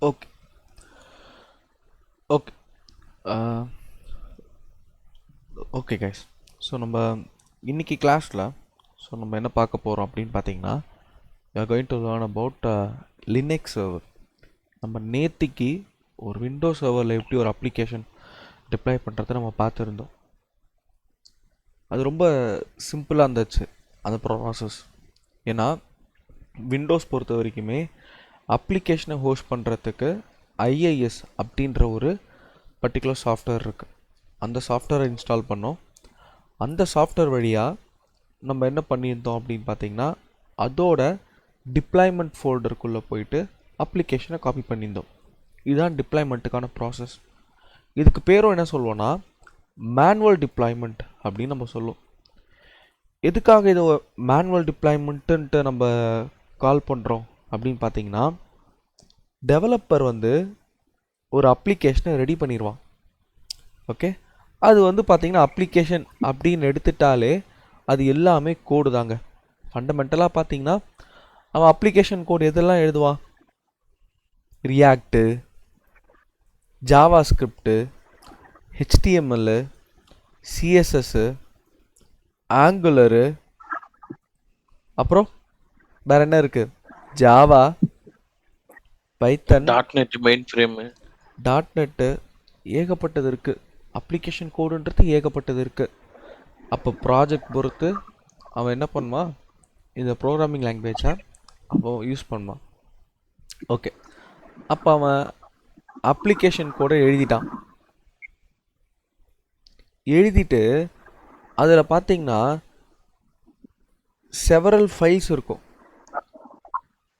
Okay okay okay guys. So நம்ம இன்னைக்கு கிளாஸில் நம்ம என்ன பார்க்க போகிறோம் அப்படின்னு பார்த்தீங்கன்னா, we are going to learn about Linux server. நம்ம நேத்திக்கு ஒரு விண்டோஸ் சர்வரில் எப்படி ஒரு அப்ளிகேஷன் டிப்ளாய் பண்ணுறதை நம்ம பார்த்துருந்தோம். அது ரொம்ப சிம்பிளாக இருந்துச்சு அந்த ப்ராசஸ். ஏன்னா விண்டோஸ் பொறுத்த வரைக்குமே அப்ளிகேஷனை ஹோஸ்ட் பண்ணுறதுக்கு ஐஐஎஸ் அப்படின்ற ஒரு பர்டிகுலர் சாஃப்ட்வேர் இருக்குது. அந்த சாஃப்ட்வேரை இன்ஸ்டால் பண்ணோம். அந்த சாஃப்ட்வேர் வழியாக நம்ம என்ன பண்ணியிருந்தோம் அப்படின்னு பார்த்தீங்கன்னா, அதோட டிப்ளாய்மெண்ட் ஃபோல்டருக்குள்ளே போயிட்டு அப்ளிகேஷனை காப்பி பண்ணியிருந்தோம். இதுதான் டிப்ளாய்மெண்ட்டுக்கான ப்ராசஸ். இதுக்கு பேரும் என்ன சொல்லுவோன்னா மேனுவல் டிப்ளாய்மெண்ட் அப்படின்னு நம்ம சொல்லுவோம். எதுக்காக இது மேனுவல் டிப்ளாய்மெண்ட்டுன்ட்டு நம்ம கால் பண்ணுறோம் அப்படின்னு பார்த்தீங்கன்னா, டெவலப்பர் ஒரு அப்ளிகேஷனை ரெடி பண்ணிடுவான். ஓகே, அது பார்த்தீங்கன்னா அப்ளிகேஷன் அப்படின்னு எடுத்துட்டாலே அது எல்லாமே கோடு தாங்க. ஃபண்டமெண்டலாக பார்த்தீங்கன்னா அவன் அப்ளிகேஷன் கோடு எதெல்லாம் எழுதுவான்? ரியாக்டு, ஜாவா ஸ்கிரிப்டு, ஹெச்டிஎம்எல்லு, சிஎஸ்எஸ்ஸு, ஆங்குலரு, அப்புறம் வேறு என்ன இருக்குது? ஜாவா, பைத்தன், .NET மெயின் ஃப்ரேம், .NET, ஏகப்பட்டது இருக்குது. அப்ளிகேஷன் கோடுன்றது ஏகப்பட்டது இருக்குது. அப்போ ப்ராஜெக்ட் பொறுத்து அவன் என்ன பண்ணுவான்? இந்த ப்ரோக்ராமிங் லாங்குவேஜை அவன் யூஸ் பண்ணுவான். ஓகே, அப்போ அவன் அப்ளிகேஷன் கோடை எழுதிட்டான். எழுதிட்டு அதில் பார்த்தீங்கன்னா செவரல் ஃபைல்ஸ் இருக்கும்,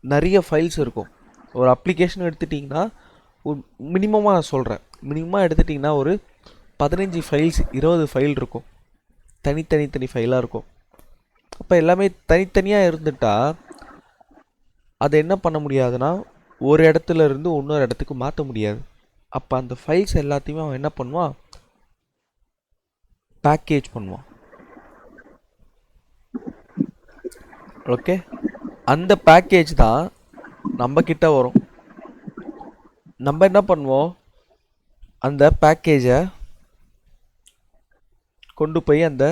நிறைய ஃபைல்ஸ் இருக்கும். ஒரு அப்ளிகேஷன் எடுத்துட்டிங்கன்னா ஒரு மினிமமாக நான் சொல்கிறேன், மினிமமாக எடுத்துட்டிங்கன்னா ஒரு 15 ஃபைல்ஸ் 20 ஃபைல் இருக்கும். தனி ஃபைலாக இருக்கும். அப்போ எல்லாமே தனித்தனியாக இருந்துட்டா அதை என்ன பண்ண முடியாதுன்னா ஒரு இடத்துல இருந்து இன்னொரு இடத்துக்கு மாற்ற முடியாது. அப்போ அந்த ஃபைல்ஸ் எல்லாத்தையுமே அவன் என்ன பண்ணுவான்? பேக்கேஜ் பண்ணுவான். ஓகே, அந்த பேக்கேஜ் தான் நம்ம கிட்ட வரும். நம்ம என்ன பண்ணுவோம்? அந்த பேக்கேஜை கொண்டு போய் அந்த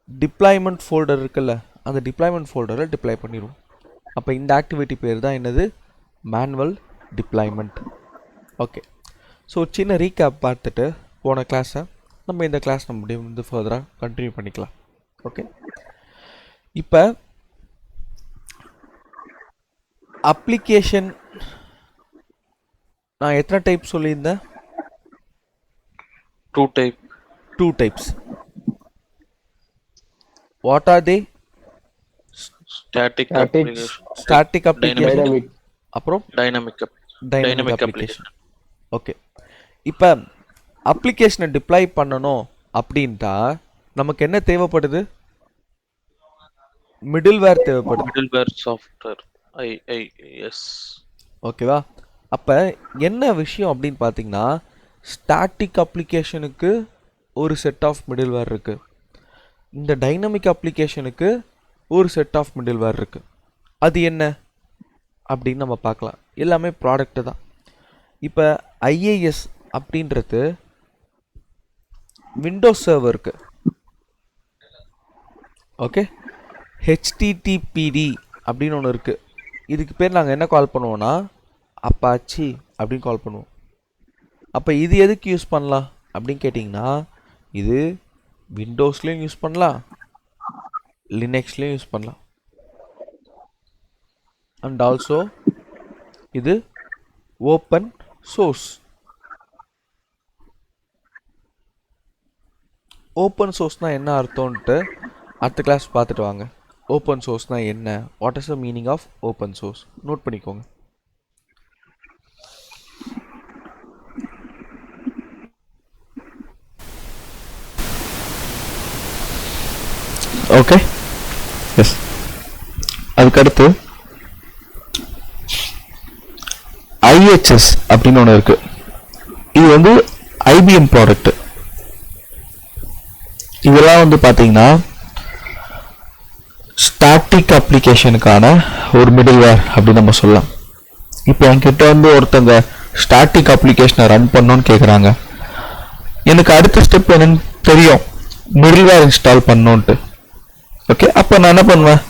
டிப்ளாய்மெண்ட் ஃபோல்டர் இருக்குல்ல, அந்த டிப்ளாய்மெண்ட் ஃபோல்டரில் டிப்ளாய் பண்ணிடுவோம். அப்போ இந்த ஆக்டிவிட்டி பேர் தான் என்னது? Manual deployment. ஓகே, ஸோ சின்ன ரீகேப் பார்த்துட்டு போன கிளாஸை நம்ம இந்த கிளாஸ் நம்ம ஃபர்தராக கண்டினியூ பண்ணிக்கலாம். ஓகே, இப்போ அப்ளிகேஷன் நான் எத்தனை டைப் சொல்லியிருந்தேன்? 2 types. What are they? Static application, அப்புறம் டைனமிக் அப்ளிகேஷன். ஓகே, இப்போ அப்ளிகேஷனை டிப்ளாய் பண்ணணும் அப்படின்ட்டா நமக்கு என்ன தேவைப்படுது? மிடில்வேர் தேவைப்படுது. Middleware software, IIS. ஓகேவா? அப்போ என்ன விஷயம் அப்படின்னு பார்த்தீங்கன்னா, ஸ்டாட்டிக் அப்ளிகேஷனுக்கு ஒரு செட் ஆஃப் மிடில்வேர் இருக்குது, இந்த டைனமிக் அப்ளிகேஷனுக்கு ஒரு செட் ஆஃப் மிடில்வேர் இருக்குது. அது என்ன அப்படின்னு நம்ம பார்க்கலாம். எல்லாமே ப்ராடக்ட்டு தான். இப்போ ஐஏஎஸ் அப்படின்றது விண்டோஸ் சர்வருக்கு. ஓகே, ஹெச்டிடிபிடி அப்படின்னு ஒன்று இருக்குது. இதுக்கு பேர் நாங்கள் என்ன கால் பண்ணுவோன்னா அப்பாச்சி அப்படின்னு கால் பண்ணுவோம். அப்போ இது எதுக்கு யூஸ் பண்ணலாம் அப்படின்னு கேட்டிங்கன்னா, இது விண்டோஸ்லேயும் யூஸ் பண்ணலாம், லினக்ஸ்லேயும் யூஸ் பண்ணலாம். அண்ட் ஆல்சோ இது ஓப்பன் சோர்ஸ். ஓப்பன் சோர்ஸ்னால் என்ன அர்த்தம்ன்ட்டு அடுத்த கிளாஸ் பார்த்துட்டு வாங்க. ஓப்பன் சோர்ஸ்னால் என்ன, what is the meaning of open source, நோட் பண்ணிக்கோங்க. Okay, yes. அதுக்கடுத்து ஐஹெச்எஸ் அப்படின்னு ஒன்று இருக்குது. இது ஐபிஎம் ப்ராடக்ட். இதெல்லாம் பார்த்தீங்கன்னா ஸ்டாட்டிக் அப்ளிகேஷனுக்கான ஒரு மிடில்வேர் அப்படின்னு நம்ம சொல்லலாம். இப்போ என்கிட்ட வந்து ஒருத்தங்க ஸ்டாட்டிக் அப்ளிகேஷனை ரன் பண்ணணும்னு கேட்குறாங்க. எனக்கு அடுத்த ஸ்டெப் என்னன்னு தெரியும், மிடில்வேர் இன்ஸ்டால் பண்ணணுன்ட்டு. ஓகே, அப்போ நான் என்ன பண்ணுவேன்,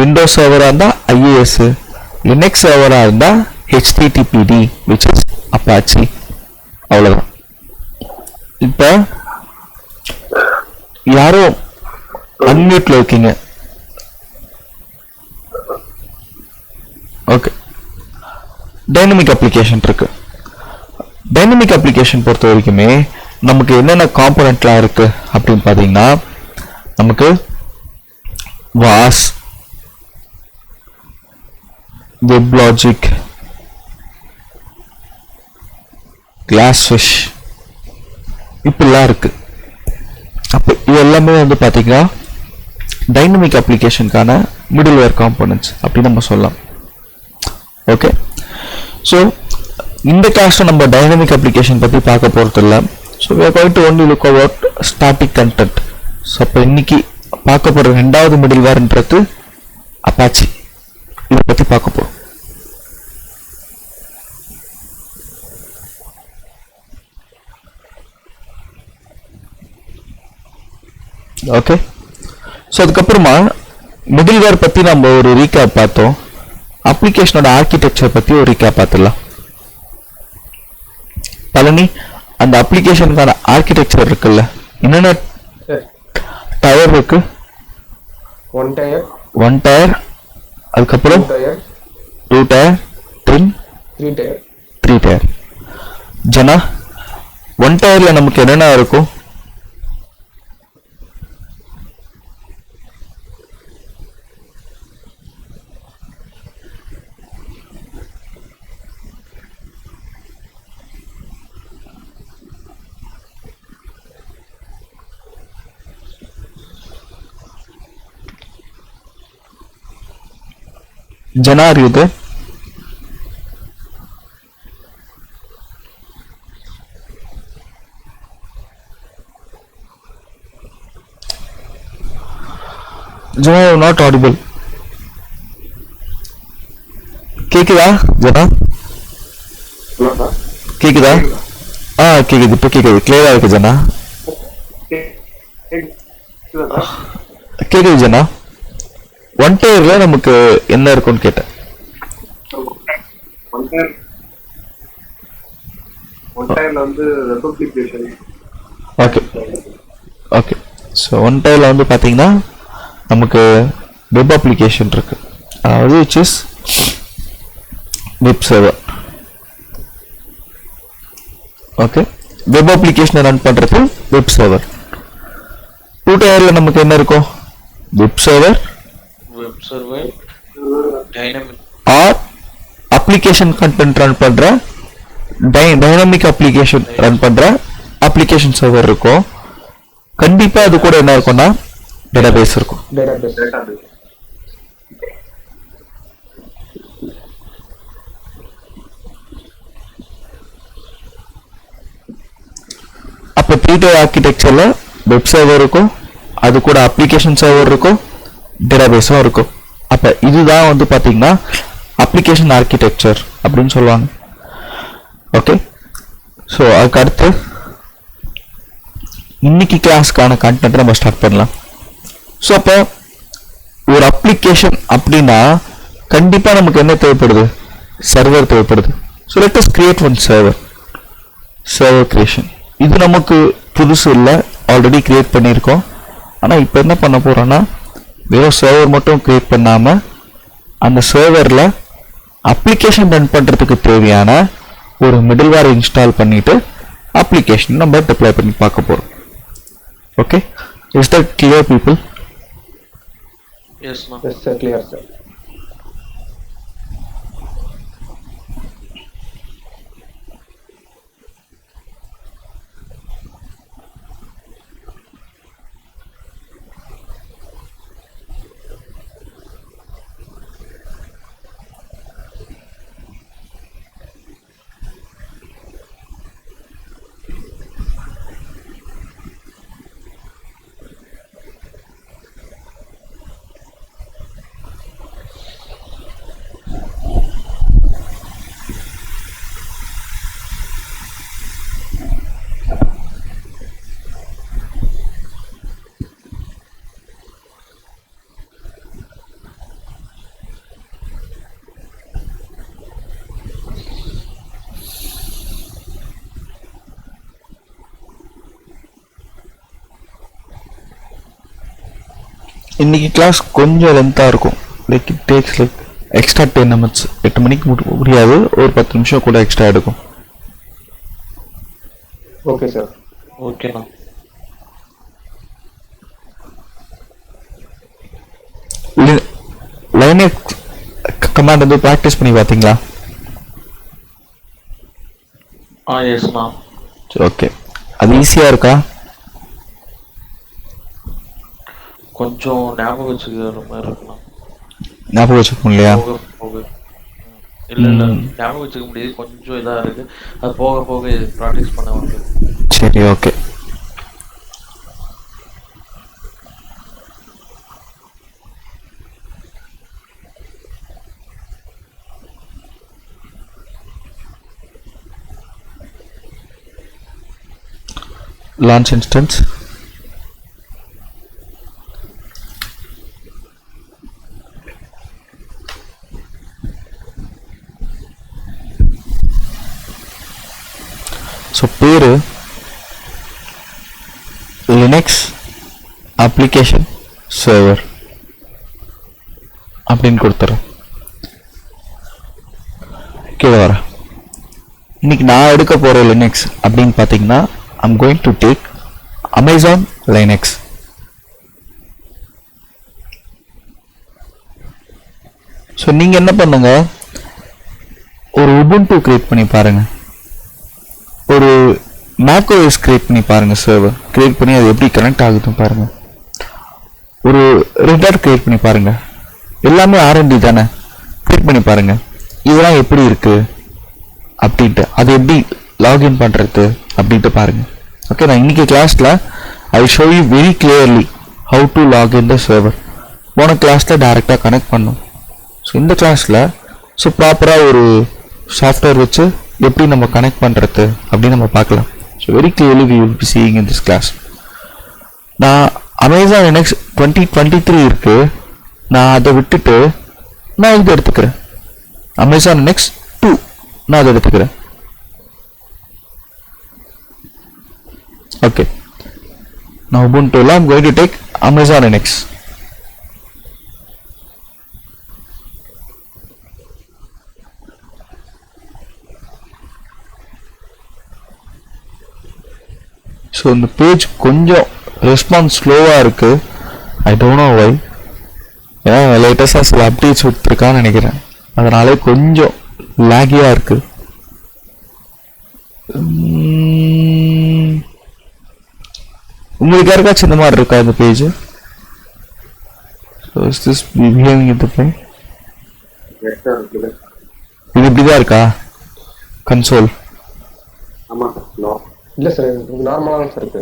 விண்டோஸ் சர்வராக இருந்தால் IIS, லினக்ஸ் சர்வராக இருந்தால் HTTPD which is Apache. அவ்வளோதான். இப்போ யாரோ அன்மியூட்ல இருக்கீங்க. ஓகே, டைனமிக் அப்ளிகேஷன் இருக்கு. டைனமிக் அப்ளிகேஷன் பொறுத்த வரைக்குமே நமக்கு என்னென்ன காம்போனன்ட்லாம் இருக்கு அப்படின்னு பார்த்தீங்கன்னா, நமக்கு வாஸ், WebLogic, Glassfish இப்படிலாம் இருக்கு. அப்போ இது எல்லாமே வந்து பார்த்தீங்கன்னா டைனமிக் அப்ளிகேஷனுக்கான மிடில்வேர் காம்போனன்ட்ஸ் அப்படின்னு நம்ம சொல்லலாம். ஓகே, ஸோ இந்த கிளாஸில் நம்ம டைனமிக் அப்ளிகேஷன் பற்றி பார்க்க போகிறது இல்லை. So we are going to only look about static content. So அப்போ இன்னைக்கு பார்க்க போகிற ரெண்டாவது மிடில்வேர்ன்றது அப்பாச்சி. இதை பற்றி பார்க்க போகிறோம். ஓகே, ஸோ அதுக்கப்புறமா மிடில்வேர் பற்றி நம்ம ஒரு ரீகேப் பார்த்தோம். அப்ளிகேஷனோட ஆர்கிடெக்சர் பற்றி ஒரு ரீகேப் பார்த்துடலாம். பழனி, அந்த அப்ளிகேஷனுக்கான ஆர்கிடெக்சர் இருக்குல்ல, என்னென்ன டயர் இருக்கு? ஒன் டயர், அதுக்கப்புறம் 2 டயர், 3 டயர். ஜனா, 1 டயர்ல நமக்கு என்னென்ன இருக்கும்? Jana, are you there? Jana, you are not audible. கேக்குதா ஜனா? கேக்குதா? கேக்குது, இப்போ கேக்குது, கிளியரா இருக்கு ஜனா. கேக்குது ஜனா. 1 டயர்ல நமக்கு என்ன இருக்கும்னு கேட்டேன். ஓகே ஓகே, ஸோ 1 டயர்ல வந்து பார்த்தீங்கன்னா நமக்கு வெப் அப்ளிகேஷன் இருக்கு, அதாவது which is web server. Okay, web அப்ளிகேஷனை ரன் பண்றது வெப் சர்வர். 2 டயர்ல நமக்கு என்ன இருக்கும்? Web server, dynamic or application content run பண்ற டைனமிக் அப்ளிகேஷன் ரன் பண்ற அப்ளிகேஷன் சர்வர் இருக்கும். கண்டிப்பா அது கூட என்ன இருக்கும்னா டேட்டாபேஸ் இருக்கும். அப்ப 3 டயர் ஆர்கிடெக்சர்ல வெப் சர்வர் இருக்கும், அது கூட அப்ளிகேஷன் சர்வர் இருக்கும், டேட்டாபேஸும் இருக்கும். அப்ப இதுதான் வந்து பாத்தீங்கன்னா அப்ளிகேஷன் ஆர்கிடெக்சர் அப்படின்னு சொல்லுவாங்க. ஓகே, ஸோ அதுக்கு அடுத்து இன்னைக்கு கிளாஸ்க்கான கண்டென்ட் நம்ம ஸ்டார்ட் பண்ணலாம். ஸோ அப்போ ஒரு அப்ளிகேஷன் அப்படின்னா கண்டிப்பா நமக்கு என்ன தேவைப்படுது? சர்வர் தேவைப்படுது. So let as create one server creation. இது நமக்கு புதுசு இல்லை, ஆல்ரெடி கிரியேட் பண்ணியிருக்கோம். ஆனால் இப்போ என்ன பண்ண போறோம்னா, வெறும் சர்வர் மட்டும் கிரியேட் பண்ணாம அந்த சர்வர்ல அப்ளிகேஷன் ரன் பண்றதுக்கு தேவையான ஒரு மிடில்வேர் இன்ஸ்டால் பண்ணிட்டு அப்ளிகேஷன் நம்ம டிப்ளாய் பண்ணி பார்க்க போறோம். Okay, is that clear people? Yes ma'am. Yes sir, clear sir. இன்னைக்கு கிளாஸ் கொஞ்சம் லென்த்தாக இருக்கும். Like it takes like extra 10 minutes. 8 மணிக்கு முடியாது, ஒரு 10 நிமிஷம் கூட எக்ஸ்ட்ரா எடுக்கும். Okay sir. ஓகேண்ணா. லைனக்ஸ் கமாண்ட் வந்து ப்ராக்டிஸ் பண்ணி பார்த்தீங்களா? எஸ்ண்ணா. சரி, ஓகே. அது ஈஸியாக இருக்கா? கொஞ்சம் ஞாபகம் வச்சுக்கிற மாதிரி இருக்குண்ணா. ஞாபகம் வச்சுக்கணும் இல்லையா? போக போக இல்லை ஞாபகம் வச்சுக்க முடியாது, கொஞ்சம் இதாக இருக்கு. அது போக போக ப்ராக்டிஸ் பண்ண வந்து. சரி, ஓகே. Launch instance. So பேரு Linux application server அப்படின்னு கொடுத்துறேன். கீழே வர இன்னைக்கு நான் எடுக்க போற Linux அப்படின்னு பார்த்தீங்கன்னா I'm going to take Amazon Linux. So நீங்கள் என்ன பண்ணுங்க, ஒரு Ubuntu கிரியேட் பண்ணி பாருங்க, ஒரு macOS கிரியேட் பண்ணி பாருங்க, சர்வர் கிரியேட் பண்ணி அது எப்படி கனெக்ட் ஆகுதுன்னு பாருங்க, ஒரு Red Hat கிரியேட் பண்ணி பாருங்க, எல்லாமே R&D தானே, கிரியேட் பண்ணி பாருங்க இதெல்லாம் எப்படி இருக்கு அப்படின்ட்டு, அது எப்படி லாகின் பண்ணுறது அப்படின்ட்டு பாருங்க. ஓகே, நான் இன்னைக்கு கிளாஸில் I show you very clearly how to login the server. போன கிளாஸில் டைரெக்டாக கனெக்ட் பண்ணும். ஸோ இந்த கிளாஸில் ஸோ ப்ராப்பராக ஒரு சாஃப்ட்வேர் வச்சு எப்படி நம்ம கனெக்ட் பண்ணுறது அப்படின்னு நம்ம பார்க்கலாம். So very clearly we will be seeing in this class. நான் அமேசான் லினக்ஸ் 2023 இருக்குது, நான் அதை விட்டுட்டு நான் இது எடுத்துக்கிறேன், அமேசான் லினக்ஸ் 2 நான் அதை எடுத்துக்கிறேன். Okay, now Ubuntu I'm going to take Amazon Linux. So இந்த பேஜ் கொஞ்சம் ரெஸ்பான்ஸ் ஸ்லோவாக இருக்குது. I don't know why. ஏன்னா லேட்டஸ்டாக சில அப்டேட்ஸ் விட்டுருக்கான்னு நினைக்கிறேன், அதனாலே கொஞ்சம் லேகியாக இருக்குது. உங்களுக்கு யாருக்காச்சும் இந்த மாதிரி இருக்கா இந்த page? So is this behaving இந்த பை இது இப்படி தான் இருக்கா கன்சோல்? ஆமாம் சார். இல்லை சார், நார்மலாக தான் சார் இருக்கு.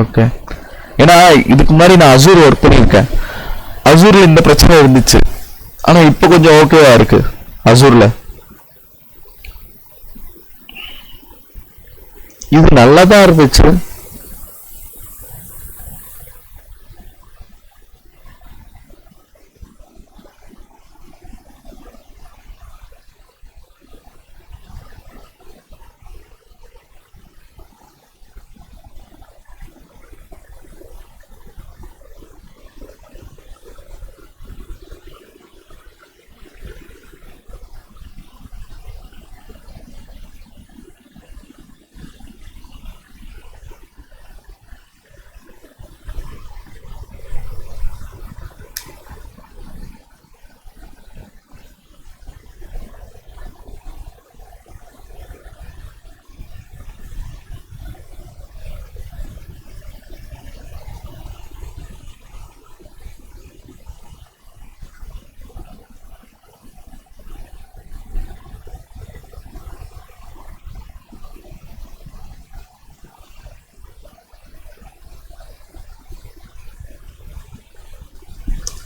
ஓகே, ஏன்னா இதுக்கு முன்னாடி நான் அசூர் ஒர்க் பண்ணியிருக்கேன். அசூரில் இந்த பிரச்சனை இருந்துச்சு, ஆனால் இப்போ கொஞ்சம் ஓகேவா இருக்கு அசூரில். இது நல்லா தான் இருந்துச்சு.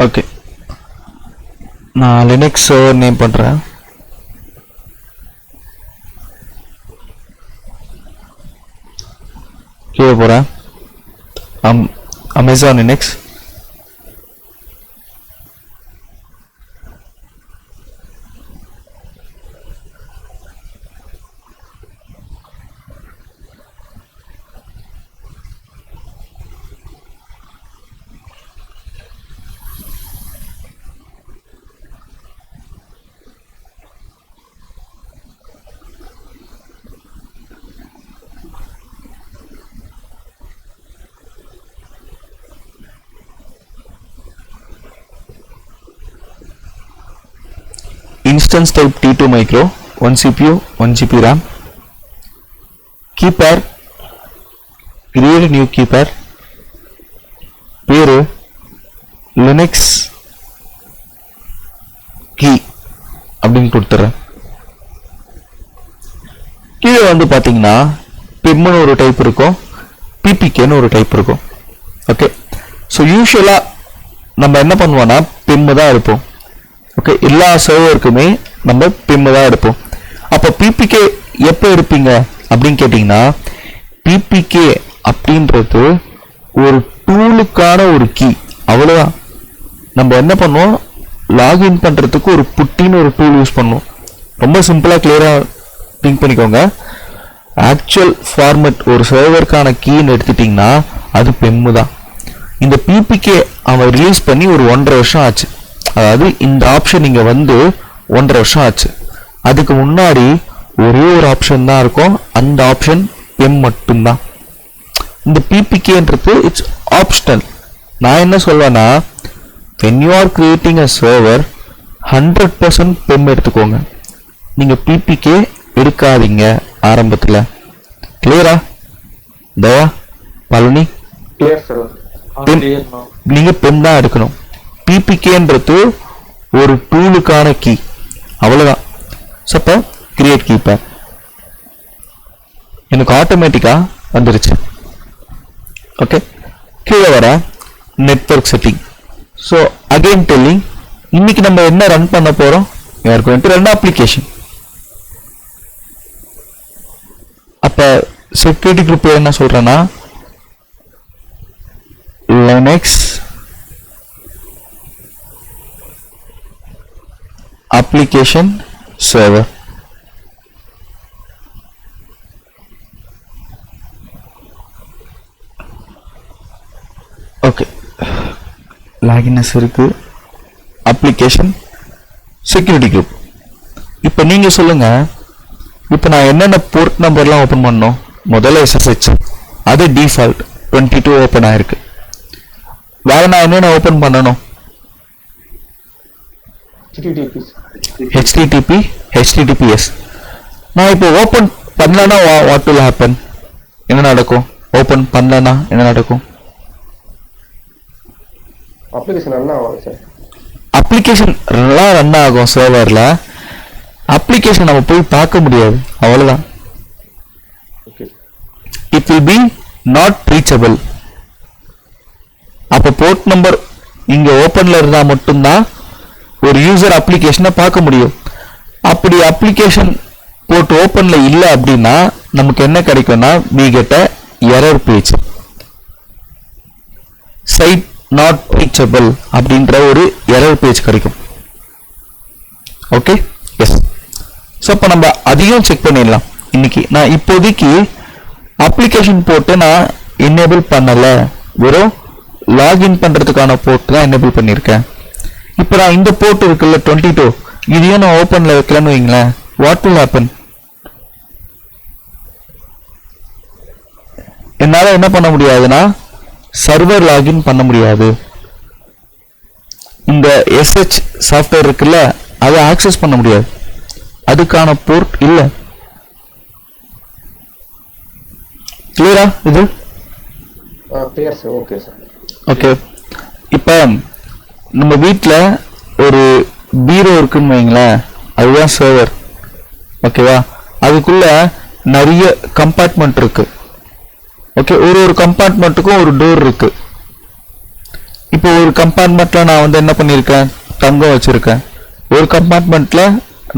ஓகே, நான் லினக்ஸ் சர்வர் நேம் பண்ணுறேன். கீழே போகிறேன், Amazon Linux. instance type T2 micro, 1 CPU, 1 GB RAM. Key pair, create a new key pair. பேரு Linux key அப்படின்னு கொடுத்துறேன். கீழே வந்து பாத்தீங்கன்னா PIMனு ஒரு டைப் இருக்கும், PPKன்னு ஒரு டைப் இருக்கும். ஓகே, ஸோ யூஸ்வலா நம்ம என்ன பண்ணுவோம்னா PIM தான் எடுப்போம். ஓகே, எல்லா சர்வருக்குமே நம்ம PIM தான் எடுப்போம். அப்போ PPK எப்போ எடுப்பீங்க அப்படின்னு கேட்டிங்கன்னா, PPK அப்படின்றது ஒரு டூலுக்கான ஒரு கீ, அவ்வளோதான். நம்ம என்ன பண்ணுவோம், லாகின் பண்ணுறதுக்கு ஒரு புட்டின்னு ஒரு டூல் யூஸ் பண்ணுவோம். ரொம்ப சிம்பிளாக கிளியராக திங்க் பண்ணிக்கோங்க. ஆக்சுவல் ஃபார்மேட் ஒரு சர்வருக்கான கீன்னு எடுத்துட்டிங்கன்னா அது PIM தான். இந்த PPK அவன் ரிலீஸ் பண்ணி ஒரு 1.5 வருஷம் ஆச்சு. அதாவது இந்த ஆப்ஷன் இங்கே வந்து 1.5 வருஷம் ஆச்சு. அதுக்கு முன்னாடி ஒரே ஒரு ஆப்ஷன் தான் இருக்கும், அந்த ஆப்ஷன் PIM மட்டும்தான். இந்த PPKன்றது இட்ஸ் ஆப்ஷனல். நான் என்ன சொல்வேன்னா, when you are creating a server 100% PIM எடுத்துக்கோங்க. நீங்கள் PPK எடுக்காதீங்க ஆரம்பத்தில். கிளியரா தயா பழனி? Clear sir. நீங்கள் PIM தான் எடுக்கணும். PPKன்றது ஒரு டூலுக்கான கீ, அவ்வளோதான். ஸோ அப்போ கிரியேட் கீ பேர் எனக்கு ஆட்டோமேட்டிக்காக வந்துருச்சு. ஓகே, கீழே வர network setting. So again telling, இன்னைக்கு நம்ம என்ன ரன் பண்ண போகிறோம், ரன் அப்ளிகேஷன். அப்போ செக்யூரிட்டி குரூப் என்ன சொல்கிறேன்னா, Linux application server. Okay, logins இருக்கு, அப்ளிகேஷன் செக்யூரிட்டி குரூப். இப்போ நீங்க சொல்லுங்க, இப்போ நான் என்னென்ன போர்ட் நம்பர்லாம் ஓப்பன் பண்ணோம், முதல்ல SSH, அது டிஃபால்ட் 22 ஓப்பன் ஆயிருக்கு. வேற நான் என்னென்ன ஓப்பன் பண்ணணும், HTTP, HTTPS. நான் இப்போ ஓப்பன் பண்ணலன்னா வாட் வில் ஹேப்பன், என்ன நடக்கும்? ஓப்பன் பண்ணலன்னா என்ன நடக்கும்? அப்ளிகேஷன் ரன் ஆகும் சார். அப்ளிகேஷன் ரன் ஆகும் சர்வர்ல. அப்ளிகேஷன் நம்ம போய் பார்க்க முடியாது, அவ்வளவுதான். It will be not reachable. அப்போ போர்ட் நம்பர் இங்க ஓப்பன்ல இருந்தா மட்டும்தான் ஒரு யூசர் அப்ளிகேஷனை பார்க்க முடியும். அப்படி அப்ளிகேஷன் போர்ட் ஓப்பன்ல இல்லை அப்படின்னா நமக்கு என்ன கிடைக்கும்னா, we get a error page, site not reachable அப்படின்ற ஒரு எரர் பேஜ் கிடைக்கும். Okay, yes. ஸோ அப்போ நம்ம அதையும் செக் பண்ணிடலாம். இன்னைக்கு நான் இப்போதைக்கு அப்ளிகேஷன் போட்டு நான் எனேபிள் பண்ணல, வெறும் லாகின் பண்றதுக்கான போர்ட் தான் எனேபிள் பண்ணியிருக்கேன். இப்போ நான் இந்த போர்ட் இருக்குல்ல 22, இதையும் நான் ஓப்பன்ல வைக்கலன்னு வைங்களேன், வாட் வில் ஹேப்பன்? என்னால என்ன பண்ண முடியாதுன்னா சர்வர் லாகின் பண்ண முடியாது. இந்த SH சாஃப்ட்வேர் இருக்குல்ல, அதை ஆக்சஸ் பண்ண முடியாது, அதுக்கான போர்ட் இல்லை. கிளியரா இது? Clear sir. Okay sir. Okay, இப்போ நம்ம வீட்டில் ஒரு பீரோ இருக்குன்னு வைங்களேன், அதுதான் சர்வர். ஓகேவா? அதுக்குள்ள நிறைய கம்பார்ட்மெண்ட் இருக்கு. ஓகே, ஒரு கம்பார்ட்மெண்ட்டுக்கும் ஒரு டோர் இருக்கு. இப்போ ஒரு கம்பார்ட்மெண்ட்ல நான் வந்து என்ன பண்ணியிருக்கேன், தங்கம் வச்சிருக்கேன். ஒரு கம்பார்ட்மெண்ட்ல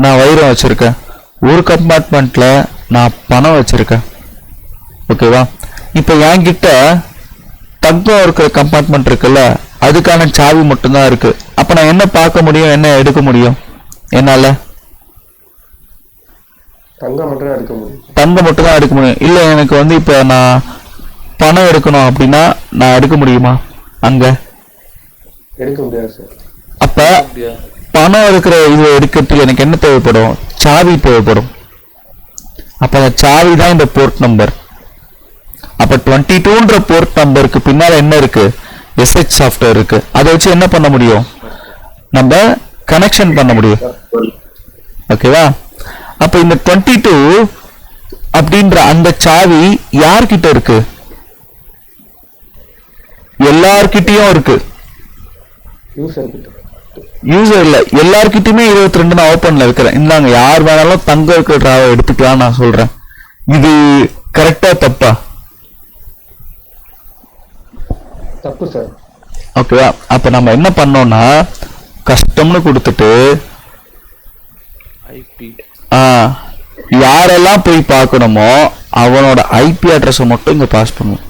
நான் வைரம் வச்சிருக்கேன். ஒரு கம்பார்ட்மெண்ட்ல நான் பணம் வச்சிருக்கேன். ஓகேவா? இப்போ என்கிட்ட தங்கம் இருக்கிற கம்பார்ட்மெண்ட் இருக்குல்ல, அதுக்கான சாவி மட்டும்தான் இருக்கு. அப்ப நான் என்ன பார்க்க முடியும், என்ன எடுக்க முடியும் என்னால? தங்கம் மட்டும் தான் எடுக்க முடியும். தங்கம் மட்டும் தான் எடுக்க முடியும். இல்ல எனக்கு வந்து இப்ப நான் பணம் எடுக்கணும் அப்படின்னா நான் எடுக்க முடியுமா? அங்க எடுக்க முடியாது சார். அப்ப பணம் இருக்கிற இது எடுக்கிறதுக்கு எனக்கு என்ன தேவைப்படும்? சாவி தேவைப்படும். அப்ப அந்த சாவி தான் இந்த போர்ட் நம்பர். அப்ப 22ன்ற போர்ட் நம்பருக்கு பின்னால என்ன இருக்கு? SH சாஃப்ட்வேர் இருக்கு. அதை வச்சு என்ன பண்ண முடியும்? நம்ம கனெக்ஷன் பண்ண முடியும். ஓகேவா? அப்போ இந்த 22 அப்படின்ற அந்த சாவி யார்கிட்ட இருக்கு? எல்லார்கிட்டயும் இருக்கு. யூசர் இல்ல, எல்லார்கிட்டயுமே 22 நான் ஓப்பன்ல வைக்கிறேன். இந்தாங்க, யார் வேணாலும் தங்க இருக்கிற டிராவை எடுத்துக்கலாம் நான் சொல்றேன். இது கரெக்டா தப்பா? தப்பு சார். ஓகேவா? அப்ப நம்ம என்ன பண்ணோம்னா கஸ்டம்னு கொடுத்துட்டு ஐபி யாரெல்லாம் போய் பார்க்கணுமோ அவனோட ஐபி அட்ரஸை மட்டும் இங்க பாஸ் பண்ணுவோம்.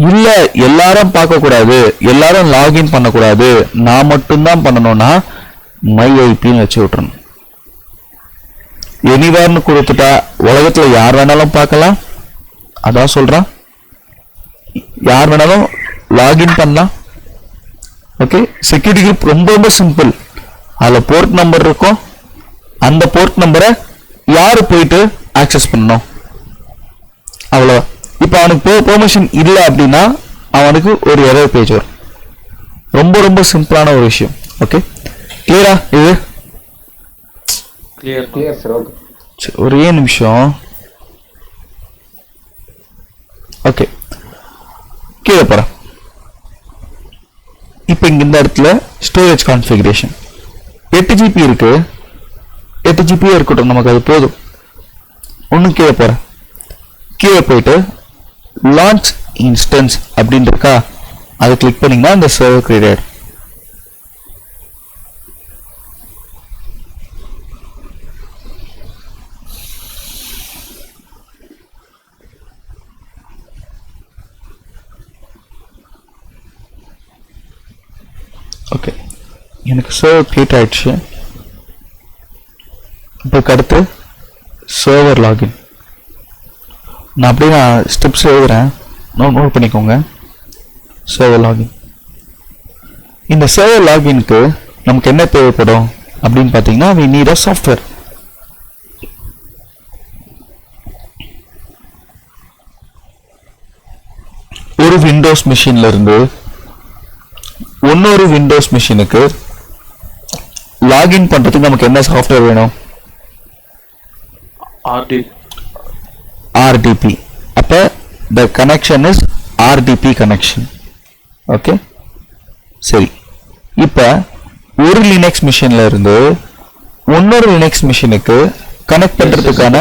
இல்ல எல்லாரும் பார்க்க கூடாது, எல்லாரும் லாகின் பண்ணக்கூடாது, நான் மட்டும்தான் பண்ணணும்னா மை ஐபின்னு வச்சு விட்டுறணும். எனிவேர்னு கொடுத்துட்டா உலகத்துல யார் வேணாலும் பார்க்கலாம். அதான் சொல்றான், யார் வேணாலும் லாகின் பண்ணலாம். ஓகே, செக்யூரிட்டி குரூப் ரொம்ப ரொம்ப சிம்பிள். அதுல போர்ட் நம்பர் இருக்கும், அந்த போர்ட் நம்பரை யாரு போயிட்டு ஆக்சஸ் பண்ணணும், அவ்வளோ. இப்போ அவனுக்கு பெர்மிஷன் இல்லை அப்படின்னா அவனுக்கு ஒரு எரர் பேஜ் வரும். ரொம்ப ரொம்ப சிம்பிளான ஒரு விஷயம். ஓகே, கிளியரா? இது கிளியர் சார். ஓகே, ஒரே நிமிஷம். ஓகே, கீழே போறேன். இப்போ இங்க இந்த இடத்துல ஸ்டோரேஜ் கான்ஃபிகரேஷன் 8 GB இருக்கு. 8 GB இருக்கட்டும், நமக்கு அது போதும். ஒன்றும் கீழே போறேன். கீழே போயிட்டு லான்ச் இன்ஸ்டன்ஸ் அப்படின்னு இருக்கா, அதை கிளிக் பண்ணீங்கன்னா இந்த சர்வர் கிரியேட் ஆயிடும். ஓகே, எனக்கு சர்வர் கிரியேட் ஆயிடுச்சு. இப்போ அடுத்து சர்வர் லாகின். நான் அப்படியே ஸ்டெப்ஸ் எழுதுறேன், நோட் பண்ணிக்கோங்க. Server login. இந்த சர்வர் லாகின்க்கு நமக்கு என்ன தேவைப்படும் அப்படின்னு பார்த்தீங்கன்னா we need a software. ஒரு விண்டோஸ் மிஷின்ல இருந்து இன்னொரு விண்டோஸ் மிஷினுக்கு லாகின் பண்றதுக்கு நமக்கு என்ன சாஃப்ட்வேர் வேணும்? RDP. அப்ப the connection is RDP connection. Okay, சரி. இப்ப ஒரு லினக்ஸ் மிஷின்ல இருந்து இன்னொரு லினக்ஸ் மிஷினுக்கு கனெக்ட் பண்றதுக்கான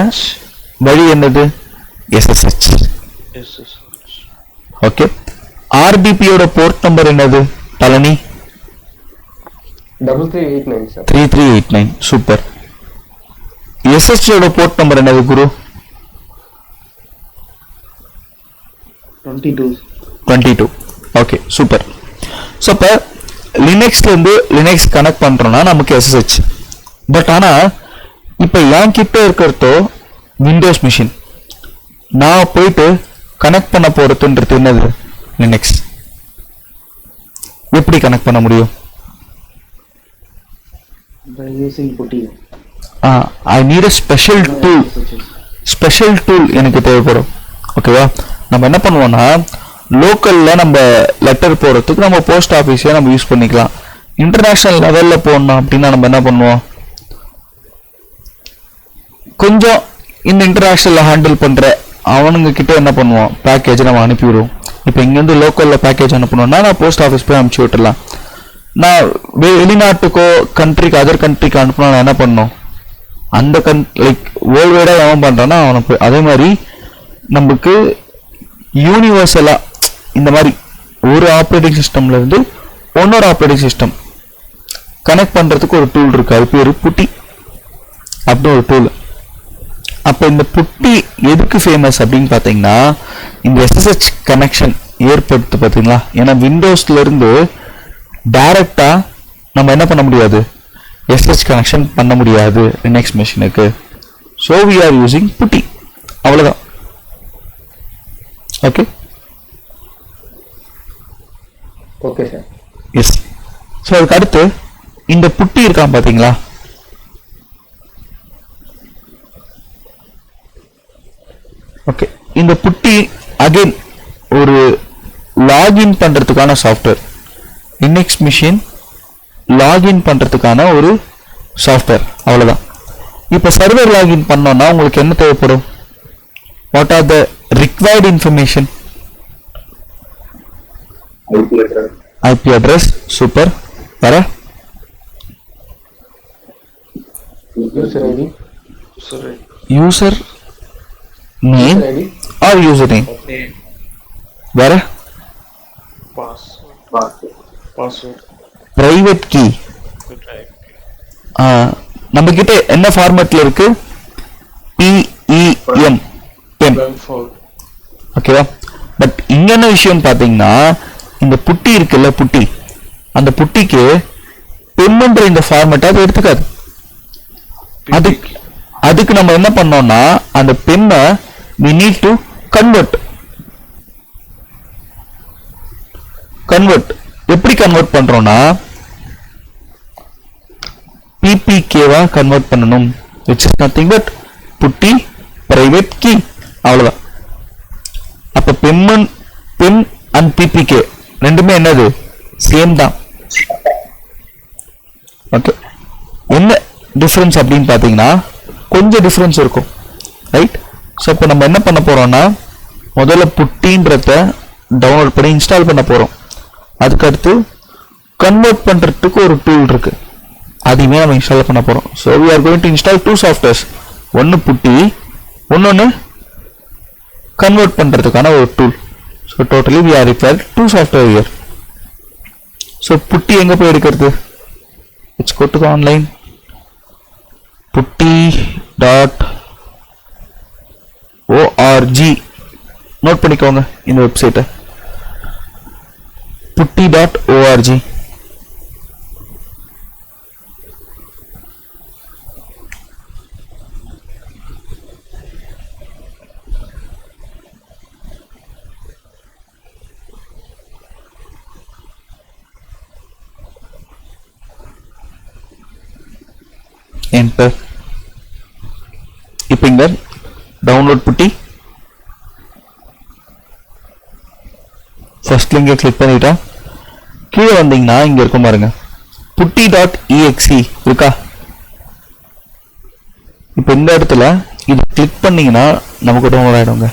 வழி என்னது? SSH. ஓகே, RDP யோட போர்ட் நம்பர் என்னது பழனி? 3389 சார். 3389. சூப்பர். SSH யோட போர்ட் நம்பர் என்னது குரு? 22. Okay, super. ஸோ இப்போ லினக்ஸ்ல இருந்து லினக்ஸ் கனெக்ட் பண்றோம்னா நமக்கு SSH. பட் ஆனா இப்போ என் கிட்ட இருக்கிறதோ விண்டோஸ் மிஷின், நான் போயிட்டு கனெக்ட் பண்ண போறதுன்றது என்னது? லினக்ஸ். எப்படி கனெக்ட் பண்ண முடியும்? By using putty. I need a special tool. Special tool எனக்கு தேவைப்படும். ஓகேவா? நம்ம என்ன பண்ணுவோம்னா லோக்கல்ல நம்ம லெட்டர் போடுறதுக்கு நம்ம போஸ்ட் ஆஃபீஸே நம்ம யூஸ் பண்ணிக்கலாம். இன்டர்நேஷனல் லெவல்ல போடணும் அப்படின்னா நம்ம என்ன பண்ணுவோம், கொஞ்சம் இந்த இன்டர்நேஷனல்ல ஹேண்டில் பண்ற அவனுங்க கிட்ட என்ன பண்ணுவோம், பேக்கேஜ் நம்ம அனுப்பிவிடுவோம். இப்போ இங்கேருந்து லோக்கல்ல பேக்கேஜ் அனுப்பணும்னா நான் போஸ்ட் ஆஃபீஸ் போய் அனுப்பிச்சு விட்டுடலாம். நான் வெளிநாட்டுக்கோ கண்ட்ரிக்கு அதர் கண்ட்ரிக்கு அனுப்பணும், நான் என்ன பண்ணணும், அந்த லைக் வேர்ல்டு வைடாக எவன் பண்ணுறான்னா அவனுக்கு. அதே மாதிரி நமக்கு யூனிவர்சலாக இந்த மாதிரி ஒரு ஆப்ரேட்டிங் சிஸ்டம்ல இருந்து இன்னொரு ஆப்ரேட்டிங் சிஸ்டம் கனெக்ட் பண்ணுறதுக்கு ஒரு டூல் இருக்கு, அது பேர் புட்டி அப்படின்னு ஒரு டூல். அப்போ இந்த புட்டி எதுக்கு ஃபேமஸ் அப்படின்னு பார்த்தீங்கன்னா இந்த SSH கனெக்ஷன் ஏற்படுத்து பார்த்தீங்களா. ஏன்னா விண்டோஸ்ல இருந்து டைரக்டா நம்ம என்ன பண்ண முடியாது, SSH கனெக்ஷன் பண்ண முடியாது லினக்ஸ் மெஷினுக்கு. So we are using PuTTY, அவ்வளோதான். Okay, okay sir. Yes. So அதுக்கு அடுத்து இந்த புட்டி இருக்கான் பார்த்தீங்களா, ஓகே. இந்த புட்டி அகைன் ஒரு லாகின் பண்றதுக்கான சாஃப்ட்வேர். லினக்ஸ் மிஷின் லாகின் பண்றதுக்கான ஒரு சாஃப்ட்வேர், அவ்வளவுதான். இப்போ சர்வர் லாகின் பண்ணோம்னா உங்களுக்கு என்ன தேவைப்படும்? What are the required information? IP address. Super. வேற? யூசர் ஐடி, சரி. User name ID, or user name. வேற? பாஸ்வேர்ட். Private key. நம்ம கிட்ட என்ன ஃபார்மேட்ல இருக்கு? PEM. ஓகேவா? பட் இங்க என்ன விஷயம் பாத்தீங்கன்னா, இந்த புட்டி இருக்குல்ல, புட்டி, அந்த புட்டிக்கு பெம்ன்ற இந்த ஃபார்மேட் அது எடுத்துக்காது. அதுக்கு நம்ம என்ன பண்ணோம்னா, அந்த பெம்மை we need to convert. எப்படி கன்வெர்ட் பண்றோம்னா, PPK-வா கன்வெர்ட் பண்ணணும், which is nothing but Buti private key. அவ்வளவுதான். அப்ப பெம் அண்ட் PPK ரெண்டுமே என்னது? சேம் தான். ஓகே. என்ன டிஃபரன்ஸ் அப்படின்னு பாத்தீங்கன்னா, கொஞ்சம் டிஃபரன்ஸ் இருக்கும், ரைட்? ஸோ இப்போ நம்ம என்ன பண்ண போறோம்னா, முதல்ல புட்டின்றத டவுன்லோட் பண்ணி இன்ஸ்டால் பண்ண போறோம். அதுக்கடுத்து கன்வெர்ட் பண்றதுக்கு ஒரு டூல் இருக்கு, அதையுமே நம்ம இன்ஸ்டால் பண்ண போறோம். So we are going to install two softwares. ஒன்று புட்டி, இன்னொன்று கன்வெர்ட் பண்றதுக்கான ஒரு tool. So totally we are required two software here. So புட்டி எங்க போய் எடுக்கிறது? let's go to the online putti.org. Note பண்ணிக்கோங்க இந்த வெப்சைட்டை, putti.org. என்டர். இப்போ இங்க டவுன்லோட் புட்டி ஃபர்ஸ்ட் லிங்கை கிளிக் பண்ணிட்டா கீழே வந்தீங்கன்னா இங்க இருக்கும் பாருங்க, putti.exe இருக்கா? இப்போ இந்த இடத்துல இது கிளிக் பண்ணீங்கன்னா நமக்கு டவுன்லோட் ஆயிடுங்க.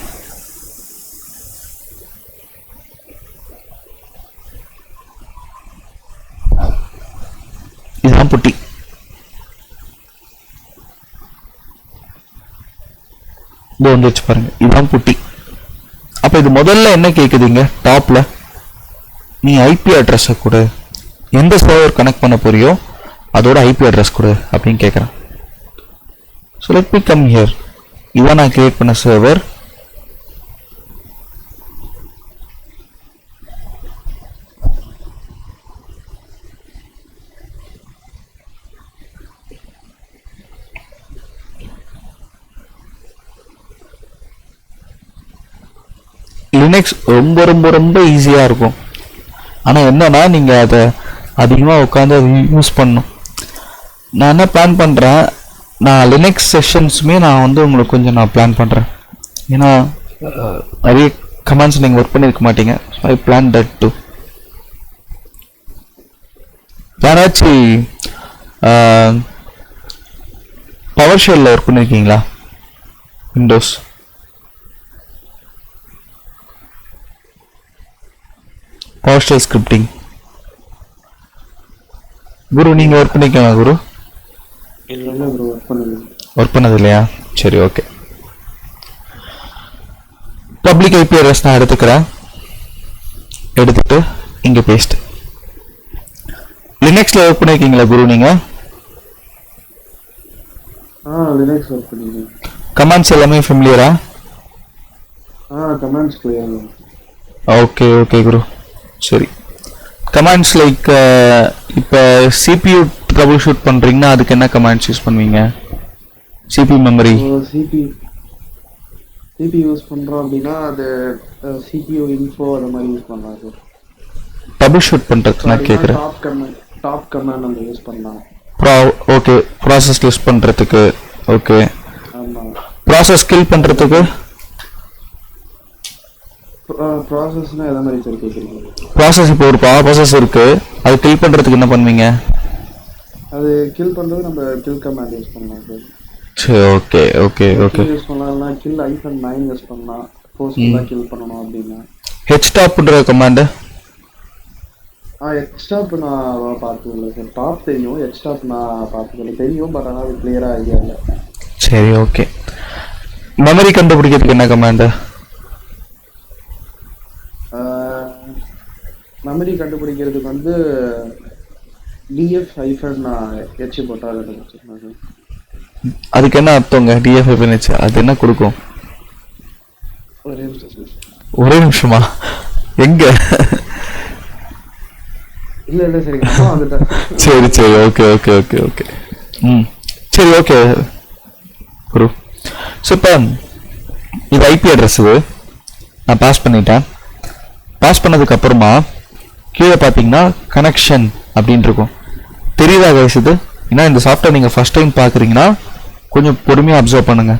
இதுதான் புட்டி. இது வந்துச்சு பாருங்க, இதுதான் புட்டி. அப்ப இது முதல்ல என்ன கேக்குதுங்க? டாப்ல நீ ஐபி அட்ரஸ் கொடு, எந்த சர்வர் கனெக்ட் பண்ண போறியோ அதோட ஐபி அட்ரஸ் கொடு அப்படின்னு கேட்குறேன். So let me come here. இதான் நான் கிரியேட் பண்ண சர்வர். லினக்ஸ் ரொம்ப ரொம்ப ரொம்ப ஈஸியாக இருக்கும். ஆனால் என்னன்னா நீங்கள் அதை அதிகமாக உட்காந்து அதை யூஸ் பண்ணணும். நான் என்ன பிளான் பண்ணுறேன், நான் லினக்ஸ் செஷன்ஸுமே நான் வந்து உங்களுக்கு கொஞ்சம் நான் பிளான் பண்ணுறேன். ஏன்னா நிறைய கமாண்ட்ஸ் நீங்கள் ஒர்க் பண்ணியிருக்க மாட்டீங்க. So I plan that to. யாராச்சும் பவர் ஷெல்லில் ஒர்க் பண்ணியிருக்கீங்களா? Windows PowerShell scripting. குரு நீங்க ஒர்க் பண்ணிக்கோங்க குரு. இல்ல ப்ரோ, ஒர்க் பண்ணது இல்லையா? சரி, ஓகே. பப்ளிக் ஐபி அட்ரஸ் நான் எடுத்துக்கிறேன். எடுத்துட்டு இங்க பேஸ்ட். லினக்ஸ்ல ஒர்க் பண்ணிருக்கீங்களா குரு நீங்க? லினக்ஸ் ஒர்க் பண்ணிருக்கேன். கமாண்ட்ஸ் எல்லாமே ஃபெமிலியரா? Commands clear. Okay okay Guru. சரி. கமாண்ட்ஸ் லைக் இப்போ CPU ட்ரபிள் ஷூட் பண்ணுறீங்கன்னா அதுக்கு என்ன கமாண்ட்ஸ் யூஸ் பண்ணுவீங்க? CPU மெமரி CPU யூஸ் பண்ணுறோம் அப்படின்னா அது CPU இன்ஃபோ அந்த மாதிரி யூஸ் பண்ணலாம் சார். ட்ரபிள் ஷூட் பண்ணுறதுக்கு நான் கேட்குறேன். டாப் கமாண்ட் நம்ம யூஸ் பண்ணலாம். ஓகே. ப்ராசஸ் லிஸ்ட் பண்ணுறதுக்கு. ஓகே. ஆமாம். ப்ராசஸ் கில் பண்ணுறதுக்கு? ப்ராசஸ்னா எதை மாதிரி சார் கேட்குறீங்க? ப்ராசஸ் இப்போ ஒரு ப்ராசஸ் இருக்கு, அது கில் பண்ணுறதுக்கு என்ன பண்ணுவீங்க? அது கில் பண்ணுறது நம்ம கில் கமாண்ட் யூஸ் பண்ணலாம் சார். சரி ஓகே ஓகே ஓகே. யூஸ் பண்ணலாம்னா கில் -9 யூஸ் பண்ணலாம் ஃபோர்ஸ்ஃபுல்லா கில் பண்ணணும் அப்படின்னா. ஹெச்டாப்ன்ற கமாண்ட் எக்ஸ்டாப் நான் பார்த்ததில்லை சார். டாப் தெரியும், எக்ஸ்டாப் நான் பார்த்ததில்லை. தெரியும் பட் ஆனால் அது கிளியராக ஐடியா இல்லை. சரி ஓகே. மெமரி கண்டுபிடிக்கிறதுக்கு என்ன கமாண்ட்? மெமரி கண்டுபிடிக்கிறதுக்கு வந்து DF-H போட்டால் கண்டுபிடிச்சிருக்கேன் சார். அதுக்கு என்ன அர்த்தங்க? DF-H அது என்ன கொடுக்கும்? ஒரே நிமிஷம் சார். ஒரே நிமிஷமா? எங்க? இல்லை சரி வந்துட்டேன். சரி சரி ஓகே ஓகே ஓகே ஓகே. சரி ஓகே குரு. ஸோ இப்போ இது ஐபி அட்ரஸ். இது நான் பாஸ் பண்ணிட்டேன். பாஸ் பண்ணதுக்கு அப்புறமா கீழே பார்த்தீங்கன்னா கனெக்ஷன் அப்படின்னு இருக்கும். தெரியுதா கைஸ் இது? ஏன்னா இந்த சாஃப்ட்வேர் நீங்கள் ஃபர்ஸ்ட் டைம் பார்க்குறீங்கன்னா கொஞ்சம் பொறுமையாக அப்சர்வ் பண்ணுங்க.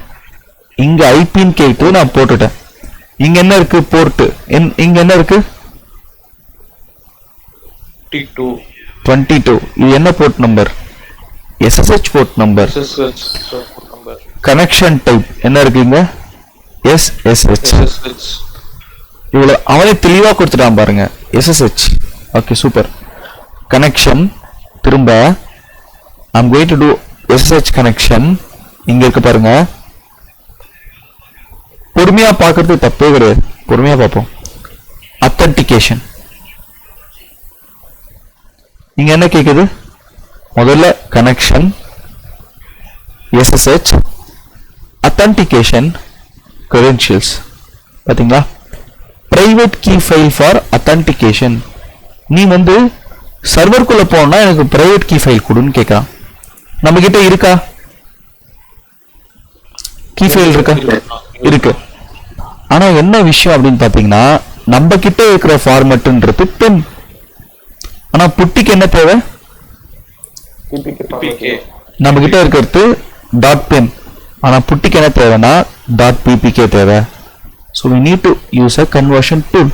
இங்கே ஐபின்னு கேட்டு நான் போட்டுட்டேன். இங்கே என்ன இருக்கு? போர்ட்டு. இங்கே என்ன இருக்கு? 22. இது என்ன port number? SSH port number. Connection type என்ன இருக்குங்க? SSH. இவ்வளோ அவனே தெளிவாக கொடுத்துட்டான் பாருங்க. SSH. Okay super. கனெக்ஷன் திரும்ப I'm going to do SSH connection. இங்க இருக்கு பாருங்க. பொறுமையா பார்க்கறது தப்பே கிடையாது. பொறுமையா பார்ப்போம். அத்தன்டிகேஷன். இங்க என்ன கேக்குது? முதல்ல கனெக்ஷன் SSH அத்தன்டிகேஷன் credentials. பாத்தீங்களா? Private key file for authentication. நீ வந்து சர்வர்க்குள்ள போனா எனக்கு பிரைவேட் கீ ஃபைல் கொடுன்னு கேட்கறான். நம்ம கிட்ட இருக்கா? கீ ஃபைல் இருக்கா? இருக்கு. ஆனா என்ன விஷயம் அப்படின்னு பாத்தீங்கன்னா நம்ம கிட்ட இருக்கிற ஃபார்மட்ன்றது பென். ஆனா புட்டிக்கு என்ன தேவை? நம்ம கிட்ட இருக்கிறது டாட் பென். ஆனா புட்டிக்கு என்ன தேவைன்னா .ppk தேவை. So we need to use a conversion tool.